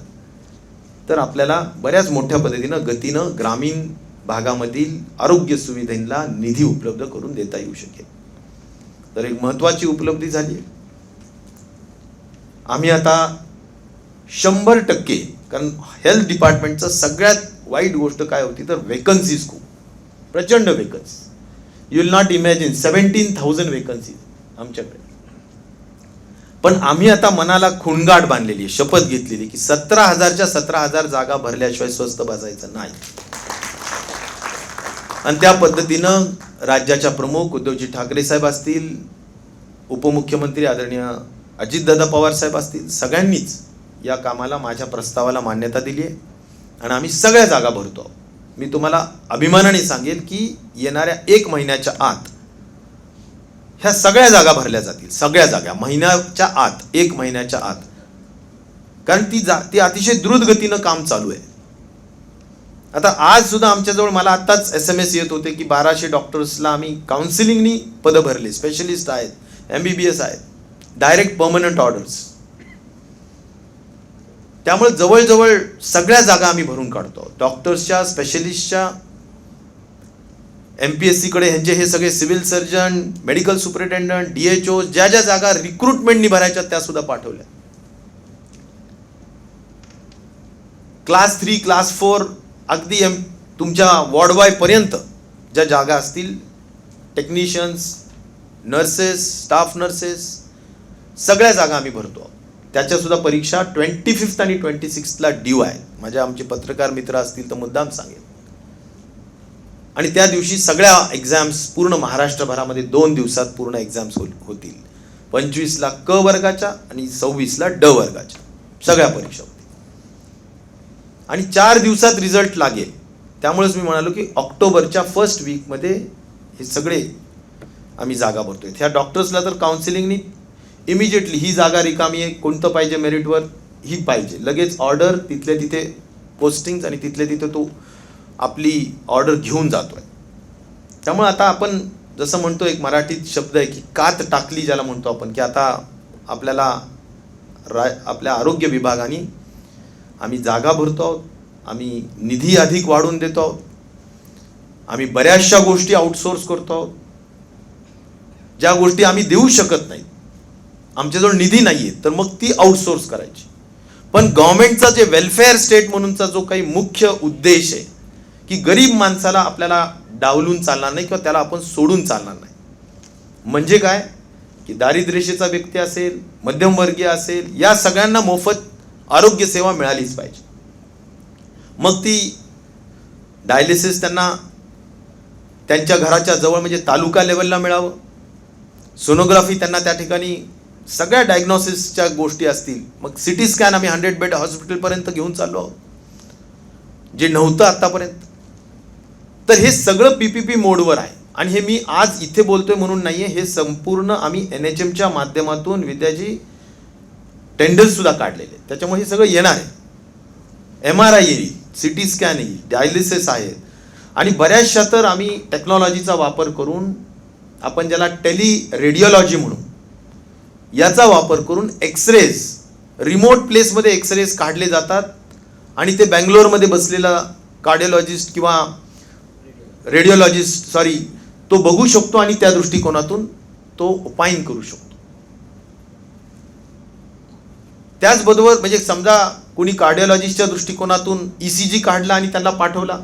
[SPEAKER 11] तर आपल्याला बऱ्याच मोठ्या पद्धतीनं गतीनं ग्रामीण भागामधील आरोग्य सुविधांना निधी उपलब्ध करून देता येऊ शकेल. तर एक महत्त्वाची उपलब्धी झाली आहे. आम्ही आता 100%, कारण हेल्थ डिपार्टमेंटचं सगळ्यात वाईट गोष्ट काय होती तर वेकन्सीज, खूप प्रचंड vacancy. You will not imagine 17,000 vacancies आमच्याकडे. पण आम्ही आता मनाला खुणगाठ बांधलेली आहे, शपथ घेतलेली की 17,000च्या 17,000 जागा भरल्याशिवाय स्वस्त बसायचं नाही. आणि त्या पद्धतीनं राज्याच्या प्रमुख उद्धवजी ठाकरे साहेब असतील, उपमुख्यमंत्री आदरणीय अजितदादा पवार साहेब असतील, सगळ्यांनीच या कामाला, माझ्या प्रस्तावाला मान्यता दिली आहे आणि आम्ही सगळ्या जागा भरतो. मी तुम्हाला अभिमानाने सांगेल की येणाऱ्या 1 महिन्याच्या आत ह्या सगळ्या जागा भरल्या जातील. सगळ्या जागा महिन्याच्या आत, 1 महिन्याच्या आत. कारण ती अतिशय द्रुत गतीनं काम चालू आहे. आता आज सुद्धा आमच्याजवळ मला आत्ताच SMS येत होते की 1200 डॉक्टर्सला आम्ही काउन्सिलिंगनी पदं भरले. स्पेशलिस्ट आहेत, MBBS आहेत, डायरेक्ट परमनंट ऑर्डर्स. त्यामुळे जवळजवळ सगळ्या जागा आम्ही भरून काढतो. डॉक्टर्सच्या, स्पेशलिस्टच्या, MPSC कडे ह्यांचे हे सगळे civil surgeon, medical superintendent, DHO, ज्या ज्या जागा रिक्रुटमेंटनी भरायच्या त्या सुद्धा पाठवल्या. क्लास 3, क्लास 4, अगदी तुमच्या वॉर्डवाय पर्यंत ज्या जागा असतील, टेक्निशियन्स, नर्सेस, स्टाफ नर्सेस, सगळ्या जागा आम्ही भरतो. त्याच्या सुद्धा परीक्षा 25 आणि 26 ड्यू आहे. माझ्या आमचे पत्रकार मित्र असतील तर मुद्दाम सांगेल. आणि त्या दिवशी सगळ्या एक्झाम्स पूर्ण महाराष्ट्रभरामध्ये 2 दिवसात पूर्ण एक्झाम्स होतील. 25 क वर्गाच्या आणि 26 ड वर्गाच्या सगळ्या परीक्षा होतील. आणि 4 दिवसात रिझल्ट लागेल. त्यामुळेच मी म्हणालो की ऑक्टोबरच्या फर्स्ट वीकमध्ये हे सगळे आम्ही जागा भरतोय. ह्या डॉक्टर्सला तर काउन्सिलिंगनी इमिजिएटली ही जागा रिकामी आहे, कोणतं पाहिजे मेरिटवर, ही पाहिजे, लगेच ऑर्डर, तिथल्या तिथे पोस्टिंग्स आणि तिथल्या तिथे तो आपली ऑर्डर घेऊन जातोय. त्यामुळे आता आपण जसं म्हणतो, एक मराठीत शब्द आहे की कात टाकली ज्याला म्हणतो आपण, की आता आपल्याला आपल्या आरोग्य विभागाने आम्ही जागा भरतो आहोत, आम्ही निधी अधिक वाढवून देतो आहोत, आम्ही बऱ्याचशा गोष्टी आउटसोर्स करतो आहोत. ज्या गोष्टी आम्ही देऊ शकत नाही, आमच्याजवळ निधी नाही आहे, तर मग ती आउटसोर्स करायची. पण गव्हर्नमेंटचा जे वेलफेअर स्टेट म्हणूनचा जो काही मुख्य उद्देश आहे की गरीब माणसाला आपल्याला डावलून चालणार नाही किंवा त्याला आपण सोडून चालणार नाही. म्हणजे काय की दारिद्र्यरेषेचा व्यक्ती असेल, मध्यमवर्गीय असेल, या सगळ्यांना मोफत आरोग्य सेवा मिळालीच पाहिजे. मग ती डायलिसिस त्यांना त्यांच्या घराच्या जवळ म्हणजे तालुका लेवलला मिळावं, सोनोग्राफी त्यांना त्या ठिकाणी, सगळ्या डायग्नोसिसच्या गोष्टी असतील. मग सिटी स्कॅन आम्ही 100 बेड हॉस्पिटलपर्यंत घेऊन चाललो आहोत, जे नव्हतं आत्तापर्यंत. तर हे सगळं PPP मोडवर आहे. आणि हे मी आज इथे बोलतोय म्हणून नाही आहे, हे संपूर्ण आम्ही NHMच्या माध्यमातून विद्याजी टेंडर्स सुद्धा काढलेले. त्याच्यामुळे हे सगळं येणार आहे. MRI येईल, सिटी स्कॅन येईल, डायलिसिस आहे. आणि बऱ्याचशा तर आम्ही टेक्नॉलॉजीचा वापर करून, आपण ज्याला रेडिओलॉजी म्हणून, याचा वापर करून एक्सरेज, रिमोट प्लेसमध्ये एक्सरेज काढले जातात आणि ते बँगलोरमध्ये बसलेला कार्डिओलॉजिस्ट किंवा रेडिओलॉजिस्ट तो बघू शकतो आणि त्या दृष्टिकोनातून तो उपायन करू शकतो. त्याचबरोबर म्हणजे समजा कोणी कार्डिओलॉजिस्टच्या दृष्टिकोनातून ECG काढला आणि त्यांना पाठवला,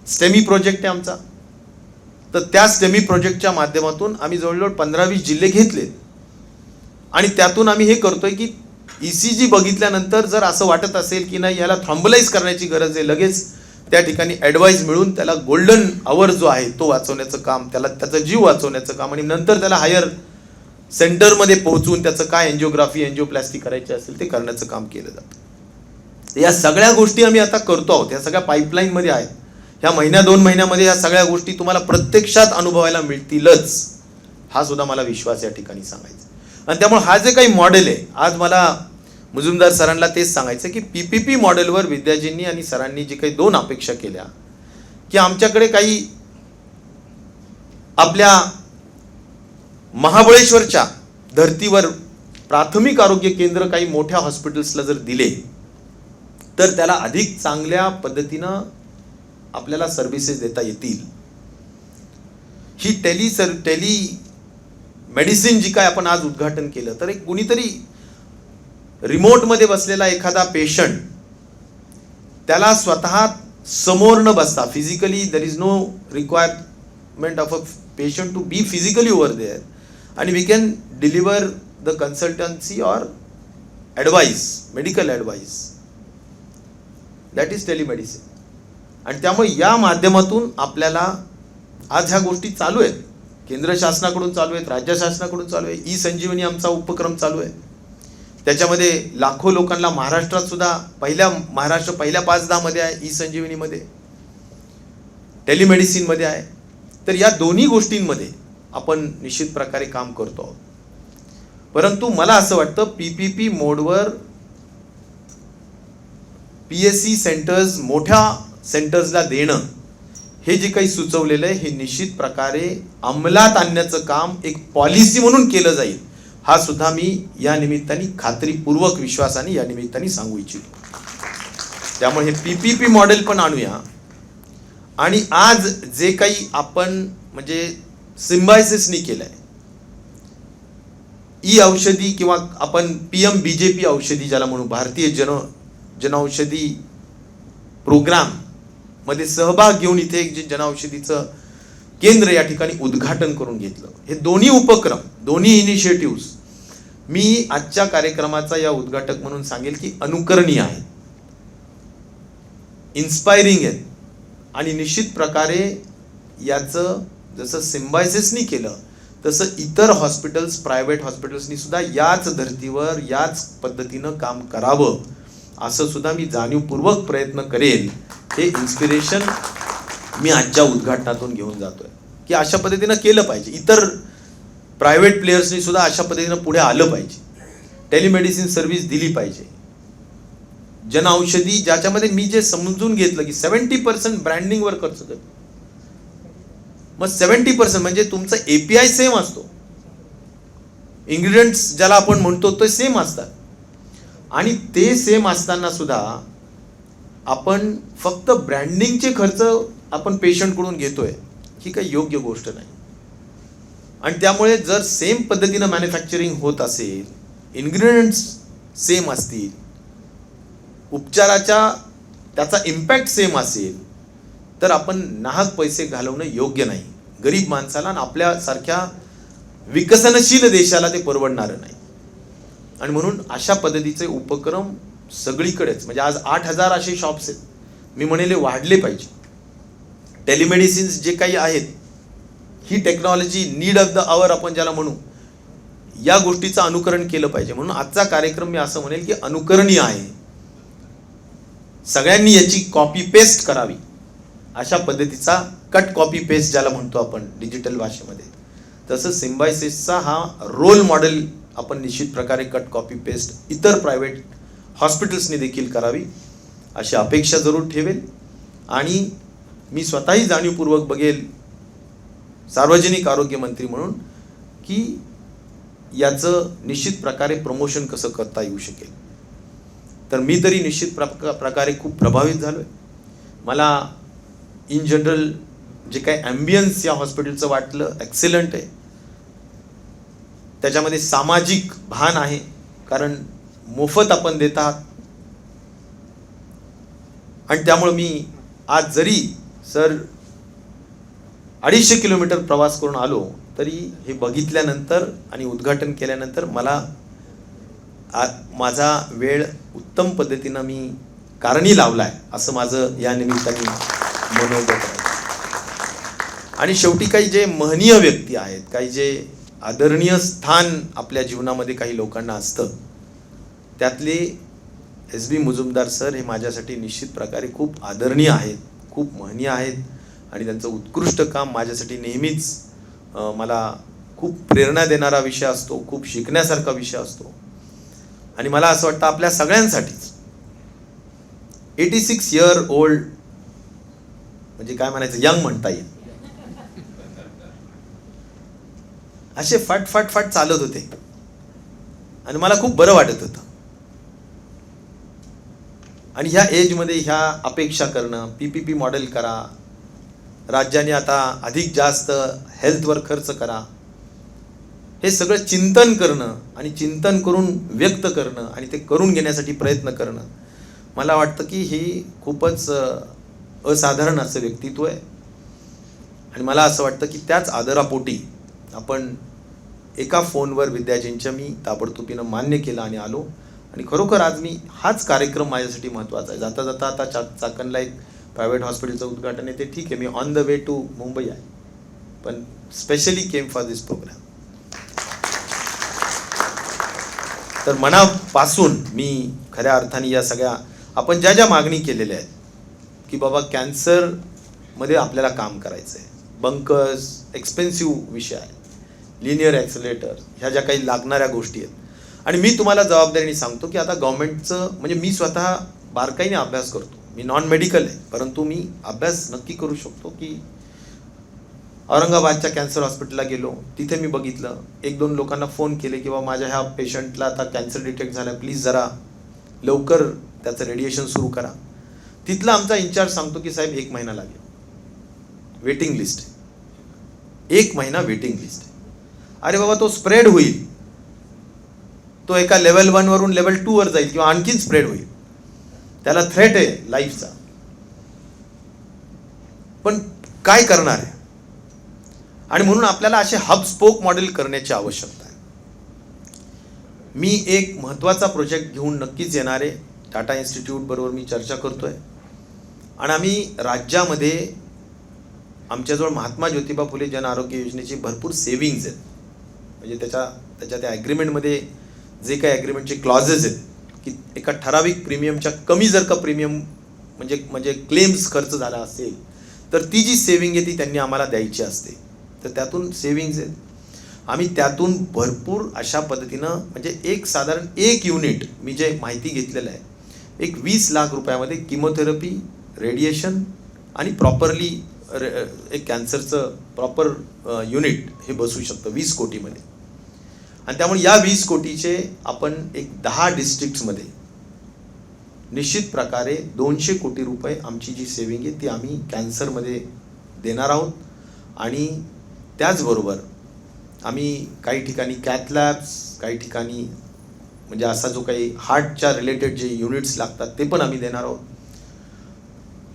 [SPEAKER 11] स्टेमी प्रोजेक्ट आहे आमचा, तर त्या स्टेमी प्रोजेक्टच्या माध्यमातून आम्ही जवळजवळ 15-20 जिल्हे घेतले आणि त्यातून आम्ही हे करतोय की ECG बघितल्यानंतर जर असं वाटत असेल की नाही याला थ्रॉम्बोलाइज करण्याची गरज आहे, लगेच त्या ठिकाणी ॲडवाईस मिळून त्याला गोल्डन आवर जो आहे तो वाचवण्याचं काम, त्याला त्याचा जीव वाचवण्याचं काम, आणि नंतर त्याला हायर सेंटरमध्ये पोहोचून त्याचं काय एन्जिओग्राफी, एन्जिओप्लास्टी करायची असेल ते करण्याचं काम केलं जातं. या सगळ्या गोष्टी आम्ही आता करतो आहोत, या सगळ्या पाईपलाईनमध्ये आहेत. ह्या 1-2 महिन्यामध्ये या सगळ्या गोष्टी तुम्हाला प्रत्यक्षात अनुभवायला मिळतीलच, हा सुद्धा मला विश्वास या ठिकाणी सांगायचा. आणि त्यामुळे हा जे काही मॉडेल आहे, आज मला मुजुमदार सरांना तेच सांगायचं की PPP मॉडेलवर विद्याजींनी आणि सरांनी जे काही 2 अपेक्षा केल्या की आमच्याकडे काही आपल्या महाबळेश्वरच्या धर्तीवर प्राथमिक आरोग्य केंद्र काही मोठ्या हॉस्पिटल्सला जर दिले तर त्याला अधिक चांगल्या पद्धतीनं आपल्याला सर्व्हिसेस देता येतील. ही टेली मेडिसिन जी काय आपण आज उद्घाटन केलं, तर एक कुणीतरी रिमोटमध्ये बसलेला एखादा पेशंट त्याला स्वतः समोर न बसता, physically there is no requirement of a patient to be physically over there, आणि we can deliver the consultancy or advice, medical advice. That is telemedicine. आणि त्यामुळे या माध्यमातून आपल्याला आज ह्या गोष्टी चालू आहेत, केंद्र शासनाकडून चालू आहेत, राज्य शासनाकडून चालू आहे. ई संजीवनी आमचा उपक्रम चालू आहे. त्याच्यामध्ये लाखो लोकांना महाराष्ट्रात सुद्धा महाराष्ट्र पहिल्या 5-10 मध्ये आहे, ई संजीवनीमध्ये, टेलिमेडिसिनमध्ये आहे. तर या दोन्ही गोष्टींमध्ये आपण निश्चित प्रकारे काम करतो आहोत. परंतु मला असं वाटतं PPP मोडवर PSC सेंटर्स मोठ्या सेंटर्सला देणं हे जे काही सुचवलेलं आहे हे निश्चित प्रकारे अंमलात आणण्याचं काम एक पॉलिसी म्हणून केलं जाईल, हा सुद्धा मी या निमित्ताने खात्रीपूर्वक विश्वासाने या निमित्ताने सांगू इच्छितो. त्यामुळे हे PPP मॉडेल पण आणूया. आणि आज जे काही आपण म्हणजे सिम्बायसिसनी केलंय, ई औषधी किंवा आपण PMBJP औषधी ज्याला म्हणू, भारतीय जनऔषधी प्रोग्राम मध्ये सहभाग घेऊन इथे एक जे जनऔषधीचं केंद्र या ठिकाणी उद्घाटन करून घेतलं. हे दोन्ही उपक्रम, दोन्ही इनिशिएटिव्ह मी आजच्या कार्यक्रमाचा या उद्घाटक म्हणून सांगेल की अनुकरणीय आहेत, इन्स्पायरिंग आहेत. आणि निश्चित प्रकारे याचं जसं सिम्बायसिसनी केलं तसं इतर हॉस्पिटल्स, प्रायव्हेट हॉस्पिटल्सनी सुद्धा याच धर्तीवर याच पद्धतीनं काम करावं असं सुद्धा मी जाणीवपूर्वक प्रयत्न करेल. हे इन्स्पिरेशन मी आजच्या उद्घाटनातून घेऊन जातोय की अशा पद्धतीनं केलं पाहिजे. इतर प्रायव्हेट प्लेयर्सनी सुद्धा अशा पद्धतीनं पुढे आलं पाहिजे, टेलिमेडिसिन सर्व्हिस दिली पाहिजे. जनऔषधी ज्याच्यामध्ये मी जे समजून घेतलं की 70% ब्रँडिंगवर खर्च करतो, मग 70% म्हणजे तुमचं API सेम असतो, इन्ग्रेडियंट्स ज्याला आपण म्हणतो ते सेम असतात, आणि ते सेम असताना सुद्धा आपण फक्त ब्रँडिंगचे खर्च आपण पेशंटकडून घेतोय, ही काही योग्य गोष्ट नाही. आणि त्यामुळे जर सेम पद्धतीनं मॅन्युफॅक्चरिंग होत असेल, इन्ग्रेडियंट्स सेम असतील, उपचाराचा त्याचा इम्पॅक्ट सेम असेल, तर आपण नाहक पैसे घालवणं योग्य नाही. गरीब माणसाला आणि आपल्यासारख्या विकसनशील देशाला ते परवडणारं नाही. आणि म्हणून अशा पद्धतीचे उपक्रम सगळीकडेच, म्हणजे आज 8,000 असे शॉप्स आहेत, मी म्हणेले वाढले पाहिजे. टेलिमेडिसिन्स जे काही आहेत, ही टेक्नॉलॉजी नीड ऑफ द आवर आपण ज्याला म्हणू, या गोष्टीचं अनुकरण केलं पाहिजे. म्हणून आजचा कार्यक्रम मी असं म्हणेल की अनुकरणीय आहे, सगळ्यांनी याची कॉपी पेस्ट करावी. अशा पद्धतीचा कट कॉपी पेस्ट ज्याला म्हणतो आपण डिजिटल भाषेमध्ये, तसं सिम्बायसिसचा हा रोल मॉडेल आपण निश्चित प्रकारे कट कॉपी पेस्ट इतर प्रायव्हेट हॉस्पिटल्सनी देखील करावी अशी अपेक्षा जरूर ठेवेल. आणि मी स्वतःही जाणीवपूर्वक बघेल सार्वजनिक आरोग्य मंत्री म्हणून की याचं निश्चित प्रकारे प्रमोशन कसं करता येऊ शकेल. तर मी तरी निश्चित प्रकारे खूप प्रभावित झालो आहे. मला इन जनरल जे काही ॲम्बियन्स या हॉस्पिटलचं वाटलं एक्सेलंट आहे. त्याच्यामध्ये सामाजिक भान आहे, कारण मोफत आपण देत आहात. आणि त्यामुळे मी आज जरी सर 250 किलोमीटर प्रवास करून आलो तरी हे बघितल्यानंतर आणि उद्घाटन केल्यानंतर मला माझा वेळ उत्तम पद्धतीनं मी कारणी लावला आहे असं माझं या निमित्ताने मनोगत आहे. आणि शेवटी काही जे महनीय व्यक्ती आहेत, काही जे आदरणीय स्थान आपल्या जीवनामध्ये काही लोकांना असतं, त्यातले SB मुजुमदार सर हे माझ्यासाठी निश्चित प्रकारे खूप आदरणीय आहेत, खूप महनीय आहेत. आणि त्यांचं उत्कृष्ट काम माझ्यासाठी नेहमीच मला खूप प्रेरणा देणारा विषय असतो, खूप शिकण्यासारखा विषय असतो. आणि मला असं वाटतं आपल्या सगळ्यांसाठीच 86 year old म्हणजे काय म्हणायचं, यंग म्हणता येईल, असे फट फट फट चालत होते आणि मला खूप बरं वाटत होतं. आणि ह्या एजमध्ये ह्या अपेक्षा करणं, PPP मॉडेल करा, राज्याने आता अधिक जास्त हेल्थवर खर्च करा, हे सगळं चिंतन करणं आणि चिंतन करून व्यक्त करणं आणि ते करून घेण्यासाठी प्रयत्न करणं, मला वाटतं की ही खूपच असाधारण असं व्यक्तित्व आहे. आणि मला असं वाटतं की त्याच आदरापोटी आपण एका फोनवर विद्याजींच्या मी ताबडतोबीनं मान्य केलं आणि आलो. आणि खरोखर आज मी हाच कार्यक्रम माझ्यासाठी महत्त्वाचा आहे. जाता जाता आता चाकणला एक प्रायव्हेट हॉस्पिटलचं उद्घाटन आहे, ते ठीक आहे, मी on the way to Mumbai आहे, पण specially came for this programme. तर मनापासून मी खऱ्या अर्थाने या सगळ्या आपण ज्या ज्या मागणी केलेल्या आहेत की बाबा कॅन्सरमध्ये आपल्याला काम करायचं आहे, बंकर्स एक्सपेन्सिव्ह विषय आहे, लिनियर ॲक्सिलरेटर, ह्या ज्या काही लागणाऱ्या गोष्टी आहेत. आणि मी तुम्हाला जबाबदारीने सांगतो की आता गव्हर्नमेंटचं म्हणजे मी स्वतः बारकाईने अभ्यास करतो, मी नॉन मेडिकल आहे, परंतु मी अभ्यास नक्की करू शकतो की औरंगाबादच्या कॅन्सर हॉस्पिटलला गेलो, तिथे मी बघितलं, 1-2 लोकांना फोन केले की बाबा माझ्या ह्या पेशंटला आता कॅन्सर डिटेक्ट झाला, प्लीज जरा लवकर त्याचं रेडिएशन सुरू करा. तिथला आमचा इंचार्ज सांगतो की साहेब 1 महिना लागेल, वेटिंग लिस्ट आहे, 1 महिना वेटिंग लिस्ट आहे. अरे बाबा तो स्प्रेड होईल, तो एका लेवल 1 वरून लेवल 2 वर जाईल किंवा आणखीन स्प्रेड होईल, त्याला थ्रेट आहे लाईफचा, पण काय करणार आहे. आणि म्हणून आपल्याला असे हब स्पोक मॉडेल करण्याची आवश्यकता आहे. मी एक महत्त्वाचा प्रोजेक्ट घेऊन नक्कीच येणार आहे. टाटा इन्स्टिट्यूट बरोबर मी चर्चा करतोय आणि आम्ही राज्यामध्ये आमच्याजवळ महात्मा ज्योतिबा फुले जन आरोग्य योजनेची भरपूर सेव्हिंग्ज आहेत. म्हणजे त्याच्या त्या ॲग्रीमेंटमध्ये जे काही ॲग्रीमेंटचे क्लॉजेस आहेत की एका ठराविक प्रीमियमच्या कमी जर का प्रीमियम म्हणजे क्लेम्स खर्च झाला असेल तर ती जी सेव्हिंग आहे ती त्यांनी आम्हाला द्यायची असते. तर त्यातून सेव्हिंग्ज आहेत. आम्ही त्यातून भरपूर अशा पद्धतीनं म्हणजे एक साधारण 1 युनिट मी जे माहिती घेतलेलं आहे, एक 20 लाख रुपयामध्ये किमोथेरपी, रेडिएशन आणि प्रॉपरली एक कॅन्सरचं प्रॉपर युनिट हे बसू शकतं 20 कोटीमध्ये. आणि त्यामुळे या 20 कोटीचे आपण एक 10 डिस्ट्रिक्ट्समध्ये निश्चित प्रकारे 200 कोटी रुपये आमची जी सेव्हिंग आहे ती आम्ही कॅन्सरमध्ये देणार आहोत. आणि त्याचबरोबर आम्ही काही ठिकाणी कॅथ लॅब्स, काही ठिकाणी म्हणजे असा जो काही हार्टच्या रिलेटेड जे युनिट्स लागतात ते पण आम्ही देणार आहोत.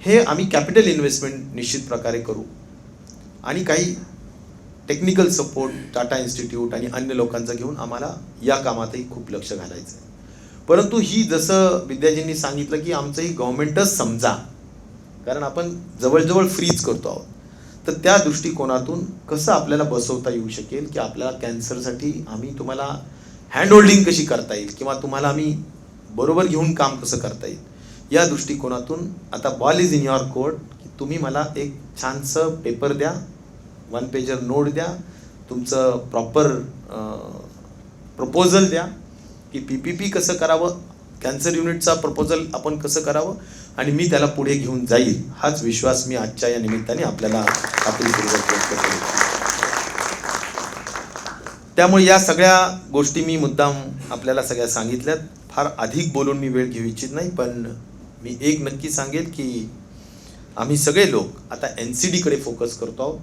[SPEAKER 11] हे आम्ही कॅपिटल इन्व्हेस्टमेंट निश्चित प्रकारे करू आणि काही टेक्निकल सपोर्ट टाटा इन्स्टिट्यूट आणि अन्य लोकांचं घेऊन आम्हाला या कामातही खूप लक्ष घालायचं आहे. परंतु ही जसं विद्याजींनी सांगितलं की आमचं ही गव्हर्नमेंटच समजा, कारण आपण जवळजवळ फ्रीज करतो आहोत, तर त्या दृष्टिकोनातून कसं आपल्याला बसवता येऊ शकेल की आपल्याला कॅन्सरसाठी आम्ही तुम्हाला हँडहोल्डिंग कशी करता येईल किंवा तुम्हाला आम्ही बरोबर घेऊन काम कसं करता येईल, या दृष्टिकोनातून आता ball is in your court की तुम्ही मला एक छानसं पेपर द्या, 1 पेजर नोट द्या, तुमचं प्रॉपर प्रपोजल द्या की PPP कसं करावं, कॅन्सर युनिटचा प्रपोजल आपण कसं करावं आणि मी त्याला पुढे घेऊन जाईल. हाच विश्वास मी आजच्या या निमित्ताने आपल्याला खात्रीपूर्वक व्यक्त करतो. त्यामुळे या सगळ्या गोष्टी मी मुद्दाम आपल्याला सगळ्या सांगितल्यात. फार अधिक बोलून मी वेळ घेऊ इच्छित नाही, पण मी एक नक्की सांगेल की आम्ही सगळे लोक आता NCD कडे फोकस करतो आहोत.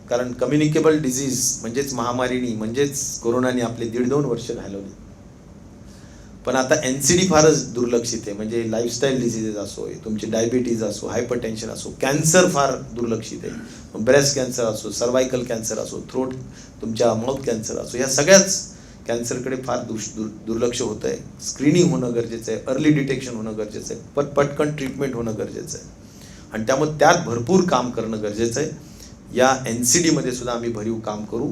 [SPEAKER 11] कारण कम्युनिकेबल डिझीज म्हणजेच महामारीनी म्हणजेच कोरोनाने आपले 1.5-2 वर्ष घालवले. पण आता NCD फारच दुर्लक्षित आहे. म्हणजे लाईफस्टाईल डिझिजेस असो, तुमची डायबिटीज असो, हायपरटेन्शन असो, कॅन्सर फार दुर्लक्षित आहे. ब्रेस्ट कॅन्सर असो, सर्वायकल कॅन्सर असो, थ्रोट तुमच्या माउथ कॅन्सर असो, या सगळ्याच कॅन्सरकडे फार दुर्लक्ष होतं आहे. स्क्रीनिंग होणं गरजेचं आहे, अर्ली डिटेक्शन होणं गरजेचं आहे, पटकन ट्रीटमेंट होणं गरजेचं आहे. आणि त्यामुळे त्यात भरपूर काम करणं गरजेचं आहे. या NCD मध्ये सुद्धा आम्ही भरीव काम करू.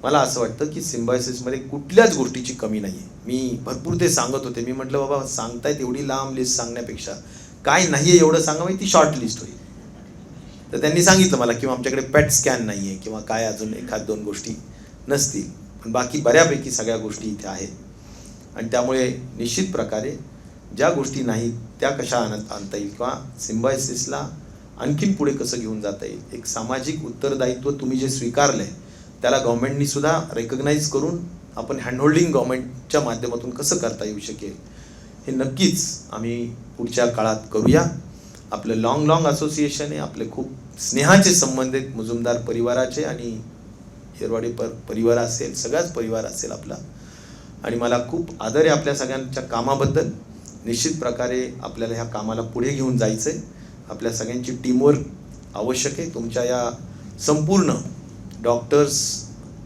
[SPEAKER 11] मला असं वाटतं की सिम्बायोसिसमध्ये कुठल्याच गोष्टीची कमी नाही आहे. मी भरपूर ते सांगत होते. मी म्हटलं बाबा सांगतायत एवढी लांब लिस्ट सांगण्यापेक्षा काय नाही आहे एवढं सांगावं, ती शॉर्ट लिस्ट होईल. तर त्यांनी सांगितलं मला किंवा आमच्याकडे पेट स्कॅन नाही आहे किंवा काय अजून 1-2 गोष्टी नसतील, पण बाकी बऱ्यापैकी सगळ्या गोष्टी इथे आहेत. आणि त्यामुळे निश्चित प्रकारे ज्या गोष्टी नाहीत त्या कशा आणता येईल किंवा सिम्बायोसिसला आणखीन पुढे कसं घेऊन जाता येईल, एक सामाजिक उत्तरदायित्व तुम्ही जे स्वीकारलं आहे त्याला गव्हर्नमेंटनी सुद्धा रेकग्नाईज करून आपण हँडहोल्डिंग गव्हर्नमेंटच्या माध्यमातून कसं करता येऊ शकेल हे नक्कीच आम्ही पुढच्या काळात करूया. आपलं लॉंग असोसिएशन आहे, आपले खूप स्नेहाचे संबंध आहेत मुजुमदार परिवाराचे आणि येरवाडे परिवार असेल, सगळाच परिवार असेल आपला. आणि मला खूप आदर आहे आपल्या सगळ्यांच्या कामाबद्दल. निश्चित प्रकारे आपल्याला ह्या कामाला पुढे घेऊन जायचं आहे. आपल्या सगळ्यांची टीमवर्क आवश्यक आहे. तुमच्या या संपूर्ण डॉक्टर्स,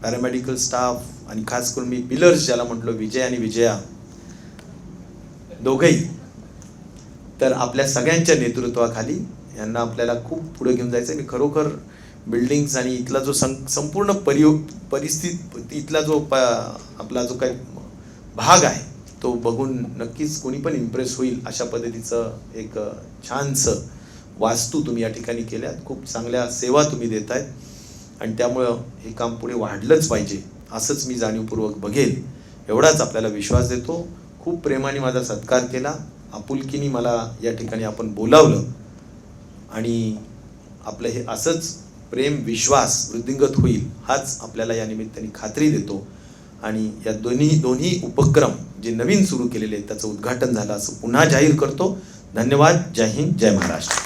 [SPEAKER 11] पॅरामेडिकल स्टाफ आणि खास करून मी पिलर्स ज्याला म्हटलो, विजय आणि विजया दोघंही, तर आपल्या सगळ्यांच्या नेतृत्वाखाली यांना आपल्याला खूप पुढे घेऊन जायचं आहे. मी खरोखर बिल्डिंग्स आणि इथला जो संपूर्ण परिस्थिती, इथला जो आपला जो काही भाग आहे तो बघून नक्कीच कोणी पण इम्प्रेस होईल अशा पद्धतीचं एक छानसं वास्तू तुम्ही या ठिकाणी केल्यात. खूप चांगल्या सेवा तुम्ही देत आहेत आणि त्यामुळं हे काम पुढे वाढलंच पाहिजे असंच मी जाणीवपूर्वक बघेल एवढाच आपल्याला विश्वास देतो. खूप प्रेमाने माझा सत्कार केला, आपुलकीने मला या ठिकाणी आपण बोलावलं आणि आपलं हे असंच प्रेम विश्वास वृद्धिंगत होईल हाच आपल्याला या निमित्ताने खात्री देतो. आणि या दोन्ही उपक्रम जे नवीन सुरू केलेले आहेत त्याचं उद्घाटन झालं असं पुन्हा जाहीर करतो. धन्यवाद. जय हिंद, जय Maharashtra.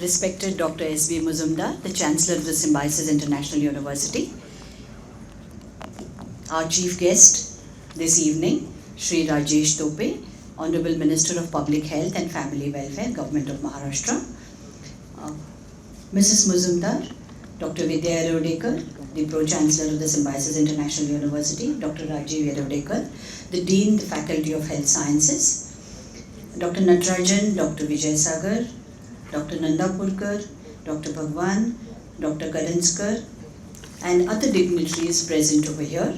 [SPEAKER 12] Respected Dr. S.B. Muzumdar, the Chancellor of the Symbiosis International University, our chief guest this evening, Shri Rajesh Tope, Honorable Minister of Public Health and Family Welfare, Govt of Maharashtra, Mrs. Muzumdar, Dr. Vidya Yerodekar, the Pro-Chancellor of the Symbiosis International University, Dr. Rajesh Yerodekar, the Dean, the Faculty of Health Sciences, Dr. Natarajan, Dr. Vijay Sagar, Dr. Nandapurkar, Dr. Bhagwan, Dr. Karanskar, and other dignitaries present over here.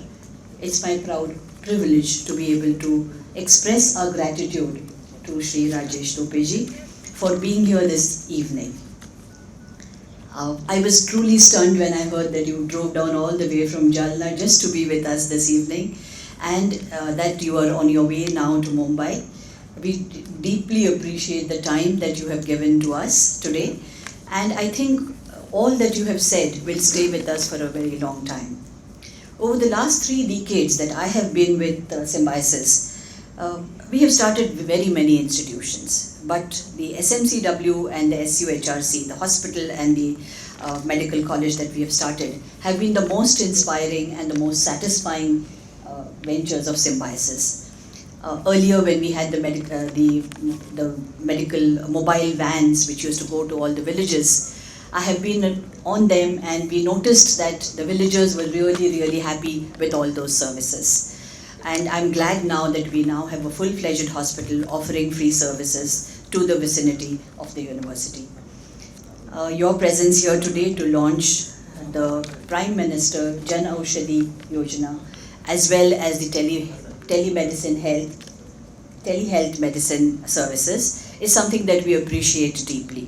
[SPEAKER 12] It's my proud privilege to be able to express our gratitude to Shri Rajesh Topeji for being here this evening. I was truly stunned when I heard that you drove down all the way from Jalna just to be with us this evening, and that you are on your way now to Mumbai. We deeply appreciate the time that you have given to us today, and I think all that you have said will stay with us for a very long time. Over the last 3 decades that I have been with Symbiosis, we have started very many institutions, but the SMCW and the SUHRC, the hospital and the medical college that we have started, have been the most inspiring and the most satisfying ventures of Symbiosis. Earlier, when we had the medical mobile vans which used to go to all the villages, I have been on them and we noticed that the villagers were really happy with all those services. And I'm glad now that we now have a full-fledged hospital offering free services to the vicinity of the university. Your presence here today to launch the Prime Minister Jan Aushadhi Pariyojna as well as the telehealth medicine services is something that we appreciate deeply.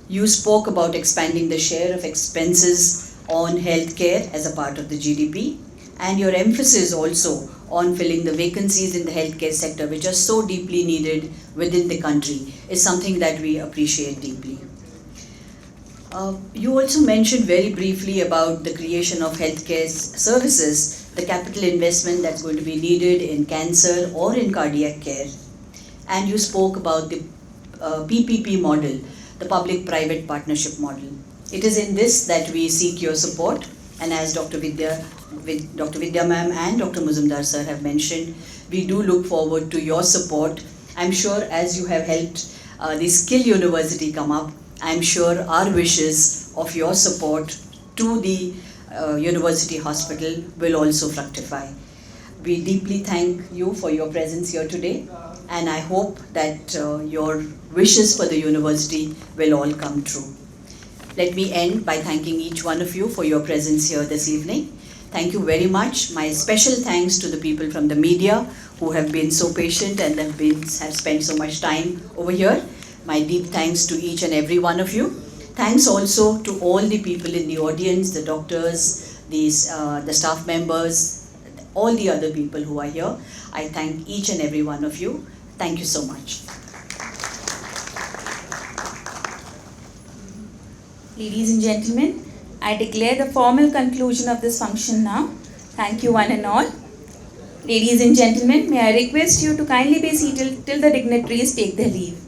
[SPEAKER 12] You spoke about expanding the share of expenses on healthcare as a part of the GDP, and your emphasis also on filling the vacancies in the healthcare sector which are so deeply needed within the country is something that we appreciate deeply. You also mentioned very briefly about the creation of healthcare services, the capital investment that's going to be needed in cancer or in cardiac care. And you spoke about the PPP model, the public-private partnership model. It is in this that we seek your support, and as Dr. Vidya ma'am and Dr. Muzumdar sir have mentioned, we do look forward to your support. I'm sure as you have helped the Skill University come up, I'm sure our wishes of your support to the University Hospital will also fructify. We deeply thank you for your presence here today, and I hope that your wishes for the university will all come true. Let me end by thanking each one of you for your presence here this evening. Thank you very much. My special thanks to the people from the media who have been so patient and have spent so much time over here. My deep thanks to each and every one of you. Thanks also to all the people in the audience, the doctors, the staff members, all the other people who are here. I thank each and every one of you. Thank you so much.
[SPEAKER 1] Ladies and gentlemen, I declare the formal conclusion of this function now. Thank you one and all. Ladies and gentlemen, may I request you to kindly be seated till the dignitaries take their leave.